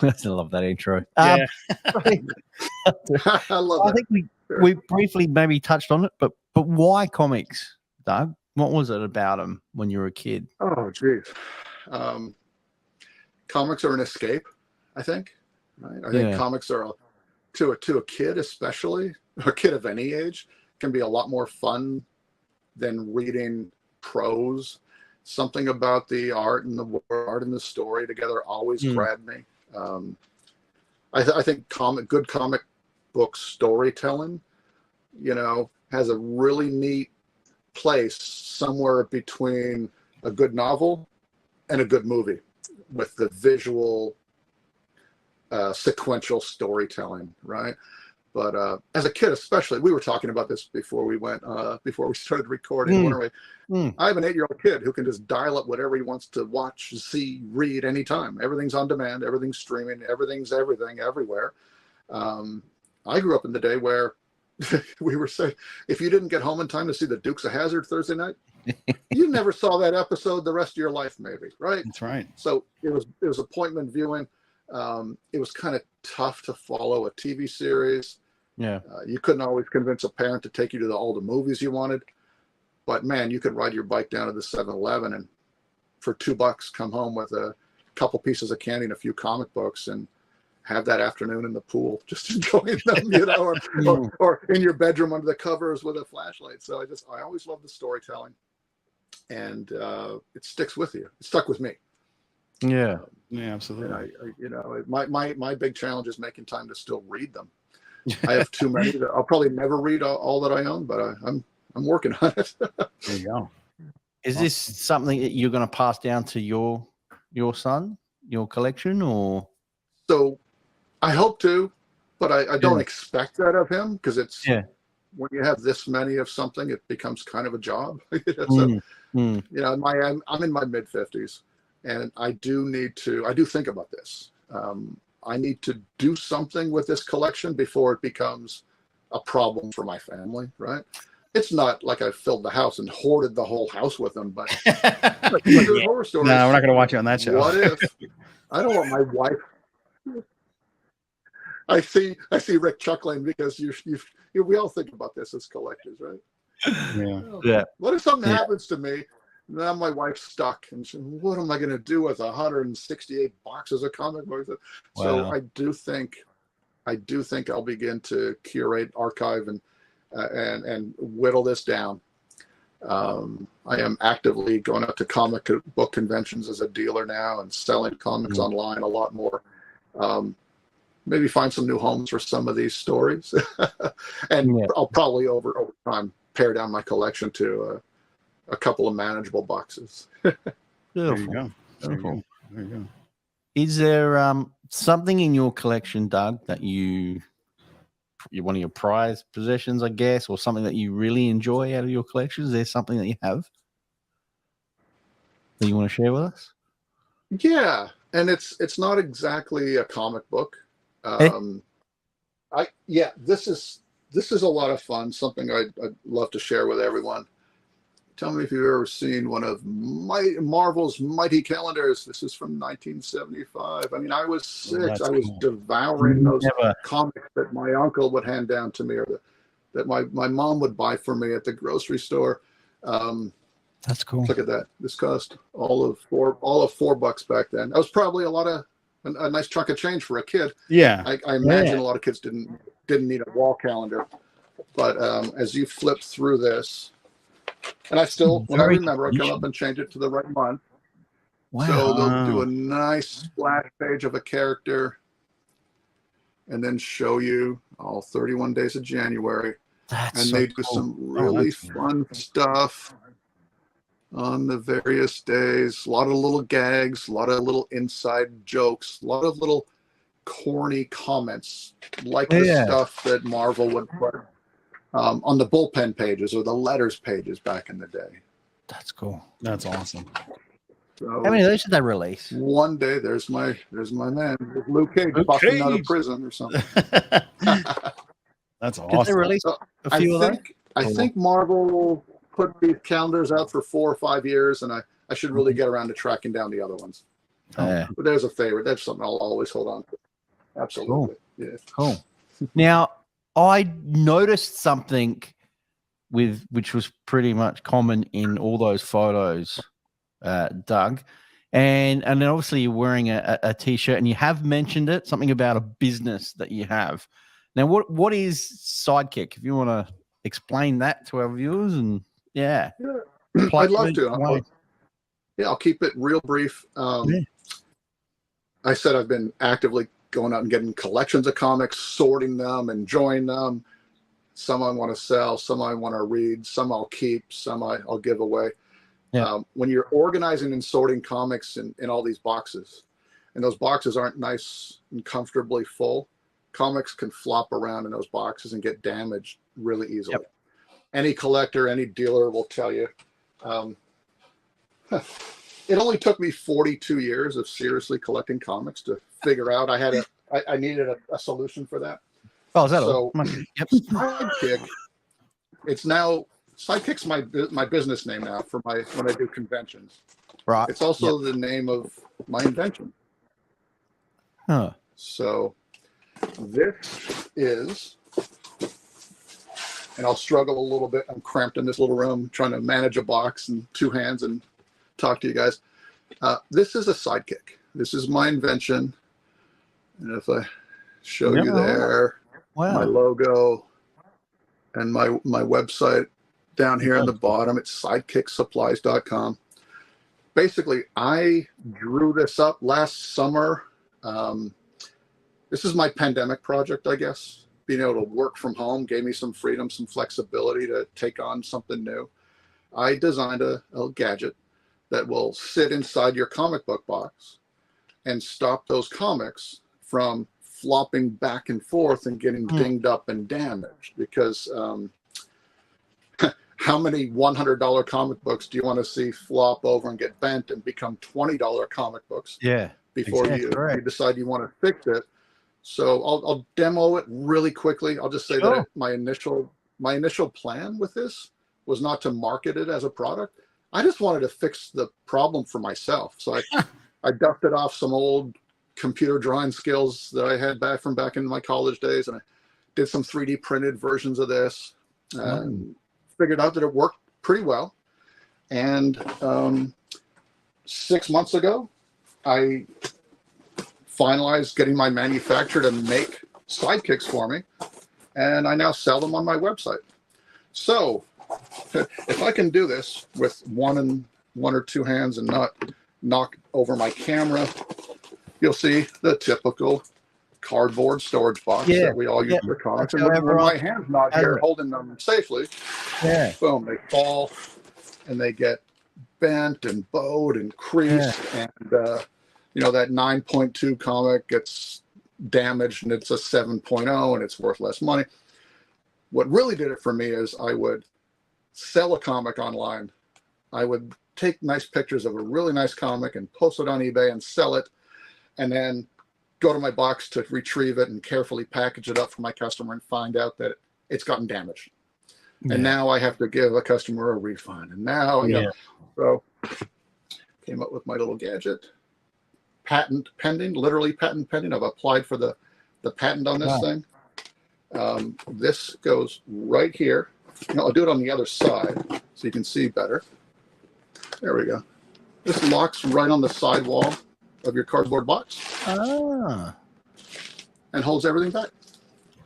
[SPEAKER 1] I love that intro.
[SPEAKER 2] Yeah.
[SPEAKER 3] I love that.
[SPEAKER 1] I think we briefly maybe touched on it, but why comics, Doug? What was it about them when you were a kid?
[SPEAKER 3] Oh, geez. Comics are an escape, I think. Right? I think comics are, to a kid especially, a kid of any age, can be a lot more fun than reading prose. Something about the art and the art and the story together always grabbed me. I think good comic book storytelling, has a really neat place somewhere between a good novel and a good movie with the visual sequential storytelling, right? But as a kid especially, we were talking about this before we started recording, weren't we? I have an 8-year-old kid who can just dial up whatever he wants to watch, see, read anytime. Everything's on demand, everything's streaming, everything's everything everywhere. I grew up in the day where we were saying, if you didn't get home in time to see the Dukes of Hazzard Thursday night, you never saw that episode the rest of your life, maybe, right?
[SPEAKER 2] That's right.
[SPEAKER 3] So it was appointment viewing. It was kind of tough to follow a TV series.
[SPEAKER 1] Yeah.
[SPEAKER 3] You couldn't always convince a parent to take you to all the movies you wanted. But man, you could ride your bike down to the 7-Eleven and for $2 come home with a couple pieces of candy and a few comic books and have that afternoon in the pool, just enjoying them, or in your bedroom under the covers with a flashlight. So I always love the storytelling, and it sticks with you. It stuck with me.
[SPEAKER 1] Yeah.
[SPEAKER 2] Yeah, absolutely.
[SPEAKER 3] My big challenge is making time to still read them. I have too many that I'll probably never read all that I own, but I'm working on it.
[SPEAKER 2] There you go.
[SPEAKER 1] Is this something that you're going to pass down to your son, your collection, or?
[SPEAKER 3] So I hope to, but I don't expect that of him, because it's when you have this many of something, it becomes kind of a job. I'm in my mid-50s, and I do think about this. I need to do something with this collection before it becomes a problem for my family, right? It's not like I filled the house and hoarded the whole house with them, but horror stories.
[SPEAKER 2] No, we're not going to watch you on that show.
[SPEAKER 3] What if? I don't want my wife. I see Rick chuckling, because we all think about this as collectors, right?
[SPEAKER 1] Yeah.
[SPEAKER 3] What if something happens to me? Now my wife's stuck, and what am I going to do with 168 boxes of comic books? Wow. So I do think I'll begin to curate, archive, and whittle this down. I am actively going out to comic book conventions as a dealer now and selling comics online a lot more. Maybe find some new homes for some of these stories, and I'll probably over time pare down my collection to a couple of manageable boxes.
[SPEAKER 2] There you go. There you go.
[SPEAKER 1] Is there something in your collection, Doug, that you're one of your prized possessions, I guess, or something that you really enjoy out of your collection? Is there something that you have that you want to share with us?
[SPEAKER 3] Yeah, and it's not exactly a comic book. This is a lot of fun. Something I'd love to share with everyone. Tell me if you've ever seen one of Marvel's Mighty Calendars. This is from 1975. I mean, I was 6. I was devouring those comics that my uncle would hand down to me, or that my mom would buy for me at the grocery store.
[SPEAKER 1] That's cool.
[SPEAKER 3] Look at that. This cost all of $4 back then. That was probably a nice chunk of change for a kid.
[SPEAKER 2] Yeah.
[SPEAKER 3] I imagine a lot of kids didn't need a wall calendar. But as you flip through this, and when I remember, I come up and change it to the right month.
[SPEAKER 1] Wow.
[SPEAKER 3] So they'll do a nice splash page of a character, and then show you all 31 days of January.
[SPEAKER 1] That's
[SPEAKER 3] and
[SPEAKER 1] so
[SPEAKER 3] they do
[SPEAKER 1] cool.
[SPEAKER 3] some really fun stuff on the various days. A lot of little gags, a lot of little inside jokes, a lot of little corny comments, like the stuff that Marvel would put on the bullpen pages or the letters pages back in the day.
[SPEAKER 1] That's cool.
[SPEAKER 2] That's awesome.
[SPEAKER 3] So
[SPEAKER 1] how many of those did they release?
[SPEAKER 3] one day, there's my man, Luke Cage, busting out of prison or something.
[SPEAKER 2] That's awesome.
[SPEAKER 1] Did they release a few of those?
[SPEAKER 3] I think Marvel put these calendars out for 4 or 5 years, and I should really get around to tracking down the other ones. But there's a favorite. That's something I'll always hold on to. Absolutely.
[SPEAKER 1] Cool.
[SPEAKER 3] Yeah.
[SPEAKER 1] Cool. Now, I noticed something which was pretty much common in all those photos, Doug. And then obviously you're wearing a t-shirt, and you have mentioned it, something about a business that you have. Now, what is Sidekick? If you want to explain that to our viewers, and
[SPEAKER 3] I'd love to. I'll keep it real brief. I said I've been actively going out and getting collections of comics, sorting them, enjoying them. Some I want to sell, some I want to read, some I'll keep, some I'll give away. When you're organizing and sorting comics in all these boxes, and those boxes aren't nice and comfortably full, comics can flop around in those boxes and get damaged really easily. Any collector, any dealer will tell you. It only took me 42 years of seriously collecting comics to figure out I needed a solution for that.
[SPEAKER 1] Oh, is that
[SPEAKER 3] so?
[SPEAKER 1] Yep.
[SPEAKER 3] Sidekick. It's now Sidekick's my business name now for when I do conventions.
[SPEAKER 1] Right.
[SPEAKER 3] It's also the name of my invention.
[SPEAKER 1] Huh.
[SPEAKER 3] So this is, and I'll struggle a little bit. I'm cramped in this little room trying to manage a box and 2 hands and talk to you guys. This is a Sidekick. This is my invention. And if I show you there, my logo and my website down here on the bottom, it's sidekicksupplies.com. Basically, I drew this up last summer. This is my pandemic project, I guess. Being able to work from home gave me some freedom, some flexibility to take on something new. I designed a gadget that will sit inside your comic book box and stop those comics from flopping back and forth and getting dinged up and damaged. Because how many $100 comic books do you want to see flop over and get bent and become $20 comic books? Before you decide you want to fix it. So I'll demo it really quickly. I'll just say that my initial plan with this was not to market it as a product. I just wanted to fix the problem for myself. So I dusted off some old computer drawing skills that I had back in my college days, and I did some 3D printed versions of this and figured out that it worked pretty well. And 6 months ago, I finalized getting my manufacturer to make Sidekicks for me, and I now sell them on my website. So if I can do this with one or 2 hands and not knock over my camera, you'll see the typical cardboard storage box that we all use for comics. And when my hand's not here holding them safely, boom, they fall and they get bent and bowed and creased. And, that 9.2 comic gets damaged and it's a 7.0 and it's worth less money. What really did it for me is I would sell a comic online. I would take nice pictures of a really nice comic and post it on eBay and sell it, and then go to my box to retrieve it and carefully package it up for my customer and find out that it's gotten damaged. And now I have to give a customer a refund. And now, so came up with my little gadget. Patent pending, literally patent pending. I've applied for the patent on this thing. This goes right here. I'll do it on the other side so you can see better. There we go. This locks right on the side wall of your cardboard box. And holds everything back.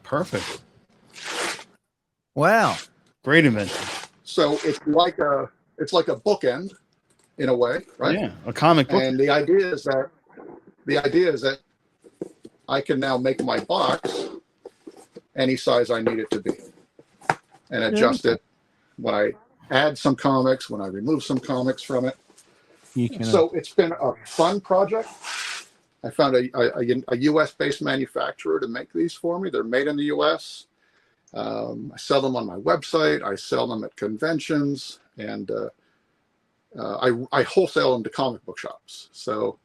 [SPEAKER 2] Perfect.
[SPEAKER 1] Wow.
[SPEAKER 2] Great invention.
[SPEAKER 3] So it's like a bookend in a way, right?
[SPEAKER 2] Yeah, a comic book.
[SPEAKER 3] And the idea is that I can now make my box any size I need it to be and adjust it when I add some comics, when I remove some comics from it. So it's been a fun project. I found a US-based manufacturer to make these for me. They're made in the US. I sell them on my website. I sell them at conventions, and I wholesale them to comic book shops. So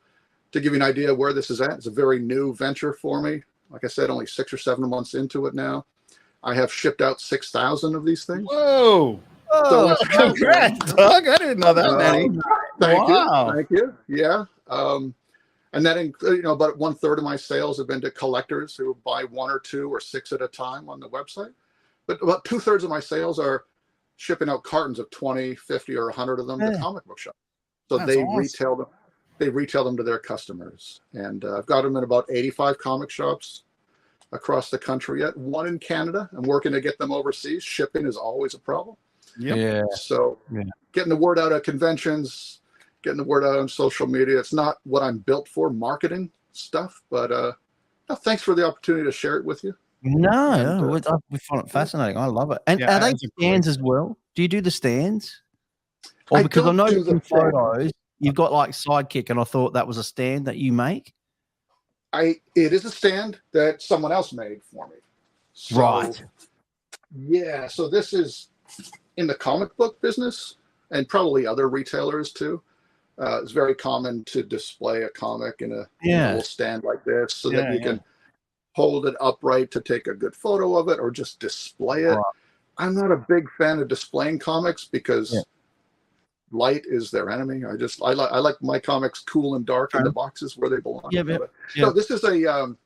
[SPEAKER 3] to give you an idea of where this is at, it's a very new venture for me. Like I said, only 6 or 7 months into it now. I have shipped out 6,000 of these things.
[SPEAKER 2] Whoa!
[SPEAKER 3] So
[SPEAKER 2] Congrats, Doug! I didn't know that many.
[SPEAKER 3] Thank you. Yeah. And that, about 1/3 of my sales have been to collectors who buy 1 or 2 or 6 at a time on the website. But about 2/3 of my sales are shipping out cartons of 20, 50, or 100 of them to comic book shops. So
[SPEAKER 2] That's
[SPEAKER 3] they
[SPEAKER 2] awesome.
[SPEAKER 3] retail them. They retail them to their customers. And I've got them in about 85 comic shops across the country yet. 1 in Canada. I'm working to get them overseas. Shipping is always a problem.
[SPEAKER 2] Yep.
[SPEAKER 1] Yeah.
[SPEAKER 3] So getting the word out at conventions, getting the word out on social media. It's not what I'm built for, marketing stuff, but thanks for the opportunity to share it with you.
[SPEAKER 1] No, we find it fascinating. I love it. And are they stands as well? Do you do the stands? Or because I know in photos you've got like Sidekick, and I thought that was a stand that you make.
[SPEAKER 3] It is a stand that someone else made for me. So,
[SPEAKER 1] right.
[SPEAKER 3] Yeah. So this is in the comic book business, and probably other retailers too. It's very common to display a comic in a little stand like this, so that you can hold it upright to take a good photo of it, or just display it. Right. I'm not a big fan of displaying comics because light is their enemy. I like my comics cool and dark in the boxes where they belong. So this is I'll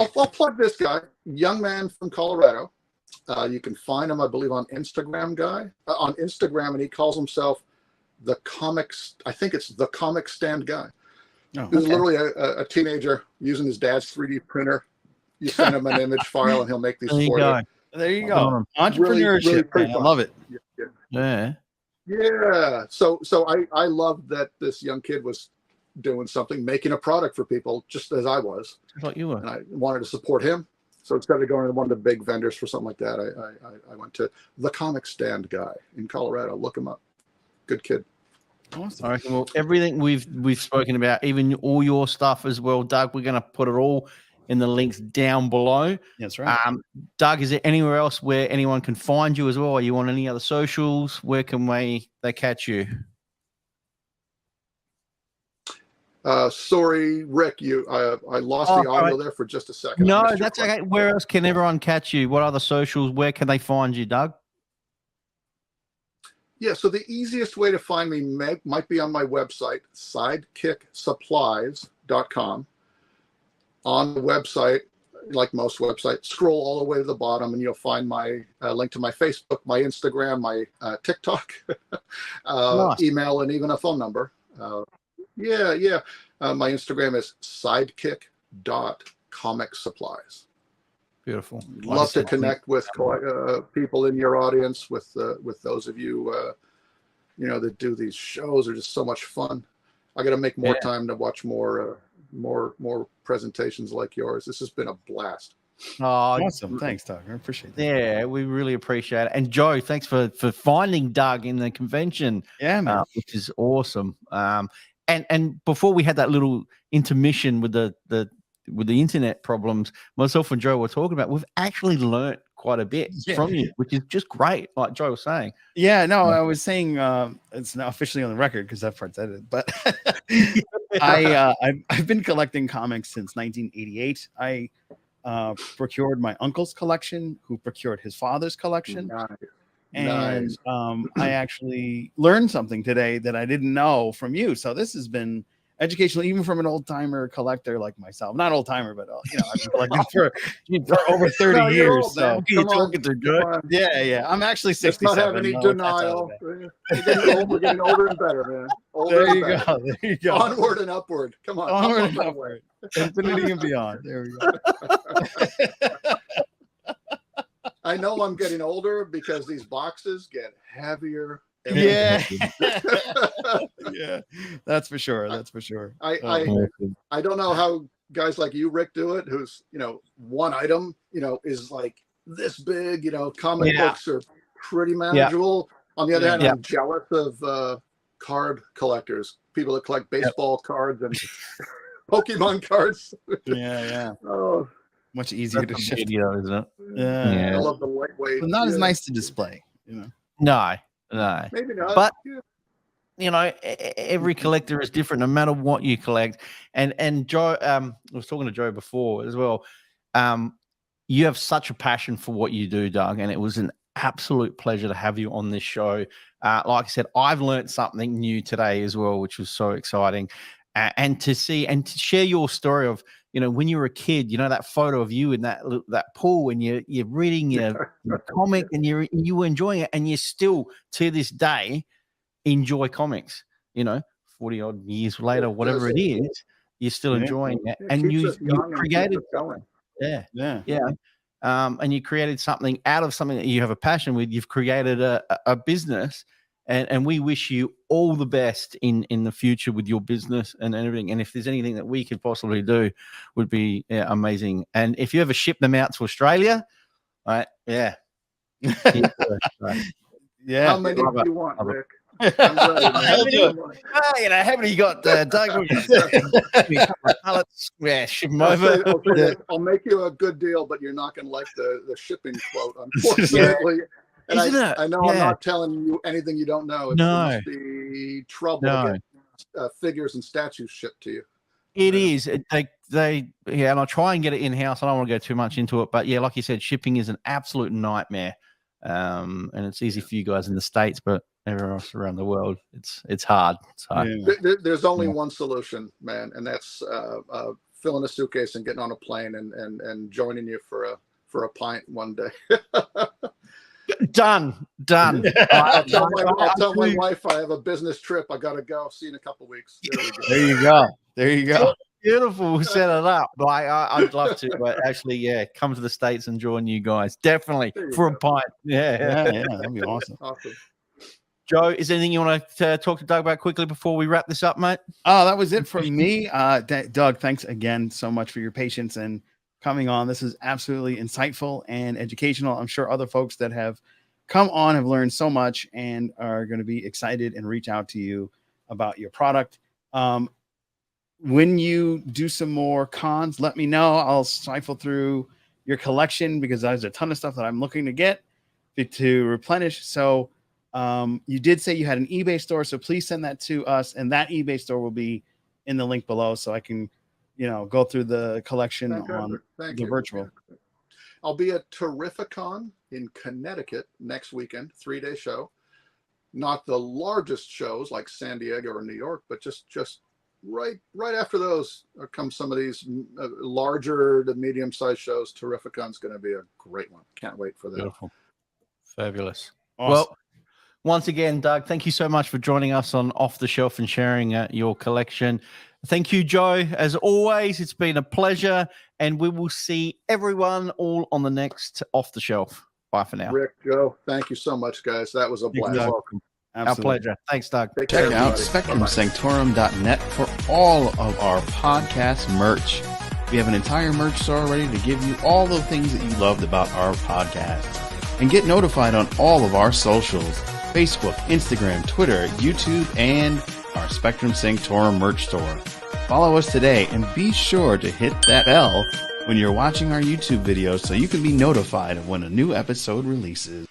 [SPEAKER 3] plug this guy, young man from Colorado. You can find him, I believe, on Instagram, and he calls himself the comics. I think it's the comic stand guy. He's literally a teenager using his dad's 3D printer. You send him an image file, and he'll make these for you.
[SPEAKER 2] There you go. Entrepreneurship. Really I love it.
[SPEAKER 3] Yeah. So I love that this young kid was doing something, making a product for people, just as I was.
[SPEAKER 1] Just like you were.
[SPEAKER 3] And I wanted to support him. So instead of going to one of the big vendors for something like that, I went to the comic stand guy in Colorado. Look him up. Good kid.
[SPEAKER 1] Awesome. I reckon, well, everything we've spoken about, even all your stuff as well, Doug, we're going to put it all in the links down below.
[SPEAKER 2] That's right.
[SPEAKER 1] Doug, is there anywhere else where anyone can find you as well? Are you on any other socials? Where can they catch you?
[SPEAKER 3] Sorry, Rick, I lost the audio there for just a second.
[SPEAKER 1] No, that's okay. Where else can everyone catch you? What other socials? Where can they find you, Doug?
[SPEAKER 3] Yeah, so the easiest way to find me might be on my website, sidekicksupplies.com. On the website, like most websites, scroll all the way to the bottom, and you'll find my link to my Facebook, my Instagram, my TikTok, email, and even a phone number. My Instagram is sidekick.comicsupplies.
[SPEAKER 1] Beautiful.
[SPEAKER 3] Love to connect with people in your audience, with those of you, that do these shows. Are just so much fun. I got to make more time to watch more presentations like yours. This has been a blast.
[SPEAKER 2] Oh, awesome. Thanks, Doug. I appreciate that.
[SPEAKER 1] Yeah, we really appreciate it. And Joe, thanks for finding Doug in the convention.
[SPEAKER 2] Yeah, man.
[SPEAKER 1] Which is awesome. And before we had that little intermission with the internet problems, myself and Joe were talking about, we've actually learnt quite a bit from you, which is just great, like Joe was saying.
[SPEAKER 2] Yeah, no, I was saying it's not officially on the record because that part's edited, but I've been collecting comics since 1988. I procured my uncle's collection, who procured his father's collection.
[SPEAKER 3] Nice.
[SPEAKER 2] And I actually learned something today that I didn't know from you. So this has been educational, even from an old timer collector like myself. Not old timer, but I've been collecting for over 30 years. So yeah. I'm actually 67.
[SPEAKER 3] Let's not have any denial. We're getting older and better, man.
[SPEAKER 2] There you go.
[SPEAKER 3] Onward and upward. Come on.
[SPEAKER 2] Onward and upward. Infinity and beyond. There we go.
[SPEAKER 3] I know I'm getting older because these boxes get heavier.
[SPEAKER 2] Yeah, that's for sure. I don't know how
[SPEAKER 3] guys like you, Rick, do it, who's, one item, is like this big, comic books are pretty manageable. On the other hand, I'm jealous of card collectors, people that collect baseball cards and Pokemon cards. Oh,
[SPEAKER 2] much easier to shift,
[SPEAKER 1] isn't it?
[SPEAKER 3] Yeah. I love the lightweight.
[SPEAKER 2] But not as nice to display,
[SPEAKER 1] No.
[SPEAKER 3] Maybe not.
[SPEAKER 1] But every collector is different, no matter what you collect. And Joe, I was talking to Joe before as well. You have such a passion for what you do, Doug, and it was an absolute pleasure to have you on this show. Like I said, I've learned something new today as well, which was so exciting. And to see and to share your story of, when you were a kid, that photo of you in that pool and you're reading your comic and you were enjoying it, and you still to this day enjoy comics. 40 odd years later, whatever it is, you're still enjoying it, and you created and you created something out of something that you have a passion with. You've created a business. And we wish you all the best in the future with your business and everything. And if there's anything that we could possibly do, would be amazing. And if you ever ship them out to Australia, right? Yeah.
[SPEAKER 2] Yeah.
[SPEAKER 3] How many do you want, Rick? I'm ready,
[SPEAKER 1] how many you got, Doug? Ship them over.
[SPEAKER 3] I'll make you a good deal, but you're not going to like the shipping quote, unfortunately. And I know I'm not telling you anything you don't know. It must be trouble to get figures and statues shipped to you.
[SPEAKER 1] It is. And I'll try and get it in-house. I don't want to go too much into it, but like you said, shipping is an absolute nightmare. And it's easy for you guys in the States, but everywhere else around the world, it's hard. It's hard.
[SPEAKER 3] Yeah. There's only one solution, man, and that's filling a suitcase and getting on a plane and joining you for a pint one day.
[SPEAKER 1] Done.
[SPEAKER 3] I'll tell my wife I have a business trip. I gotta go. See you in a couple weeks.
[SPEAKER 2] There you go.
[SPEAKER 1] Beautiful. We'll set it up. But I'd love to. But actually, come to the States and join you guys. Definitely for a pint. Yeah,
[SPEAKER 2] that'd be awesome.
[SPEAKER 1] Joe, is there anything you want to talk to Doug about quickly before we wrap this up, mate?
[SPEAKER 2] Oh, that was it for me. Doug, thanks again so much for your patience and coming on. This is absolutely insightful and educational. I'm sure other folks that have come on have learned so much and are going to be excited and reach out to you about your product. When you do some more cons, let me know. I'll rifle through your collection because there's a ton of stuff that I'm looking to get to replenish. So you did say you had an eBay store, so please send that to us, and that eBay store will be in the link below so I can go through the collection on the virtual.
[SPEAKER 3] I'll be at Terrificon in Connecticut next weekend, 3-day show. Not the largest shows like San Diego or New York, but just right after those come some of these larger to medium-sized shows. Terrificon's going to be a great one. Can't wait for that.
[SPEAKER 1] Beautiful. Fabulous.
[SPEAKER 2] Awesome.
[SPEAKER 1] Well, once again, Doug, thank you so much for joining us on Off the Shelf and sharing your collection. Thank you, Joe. As always, it's been a pleasure, and we will see everyone all on the next Off the Shelf. Bye for now.
[SPEAKER 3] Rick, Joe, thank you so much, guys. That was a blast.
[SPEAKER 1] You're welcome. Our pleasure. Thanks, Doug.
[SPEAKER 2] Check out SpectrumSanctorum.net for all of our podcast merch. We have an entire merch store ready to give you all the things that you loved about our podcast. And get notified on all of our socials: Facebook, Instagram, Twitter, YouTube, and our Spectrum Sanctorum merch store. Follow us today and be sure to hit that bell when you're watching our YouTube videos so you can be notified of when a new episode releases.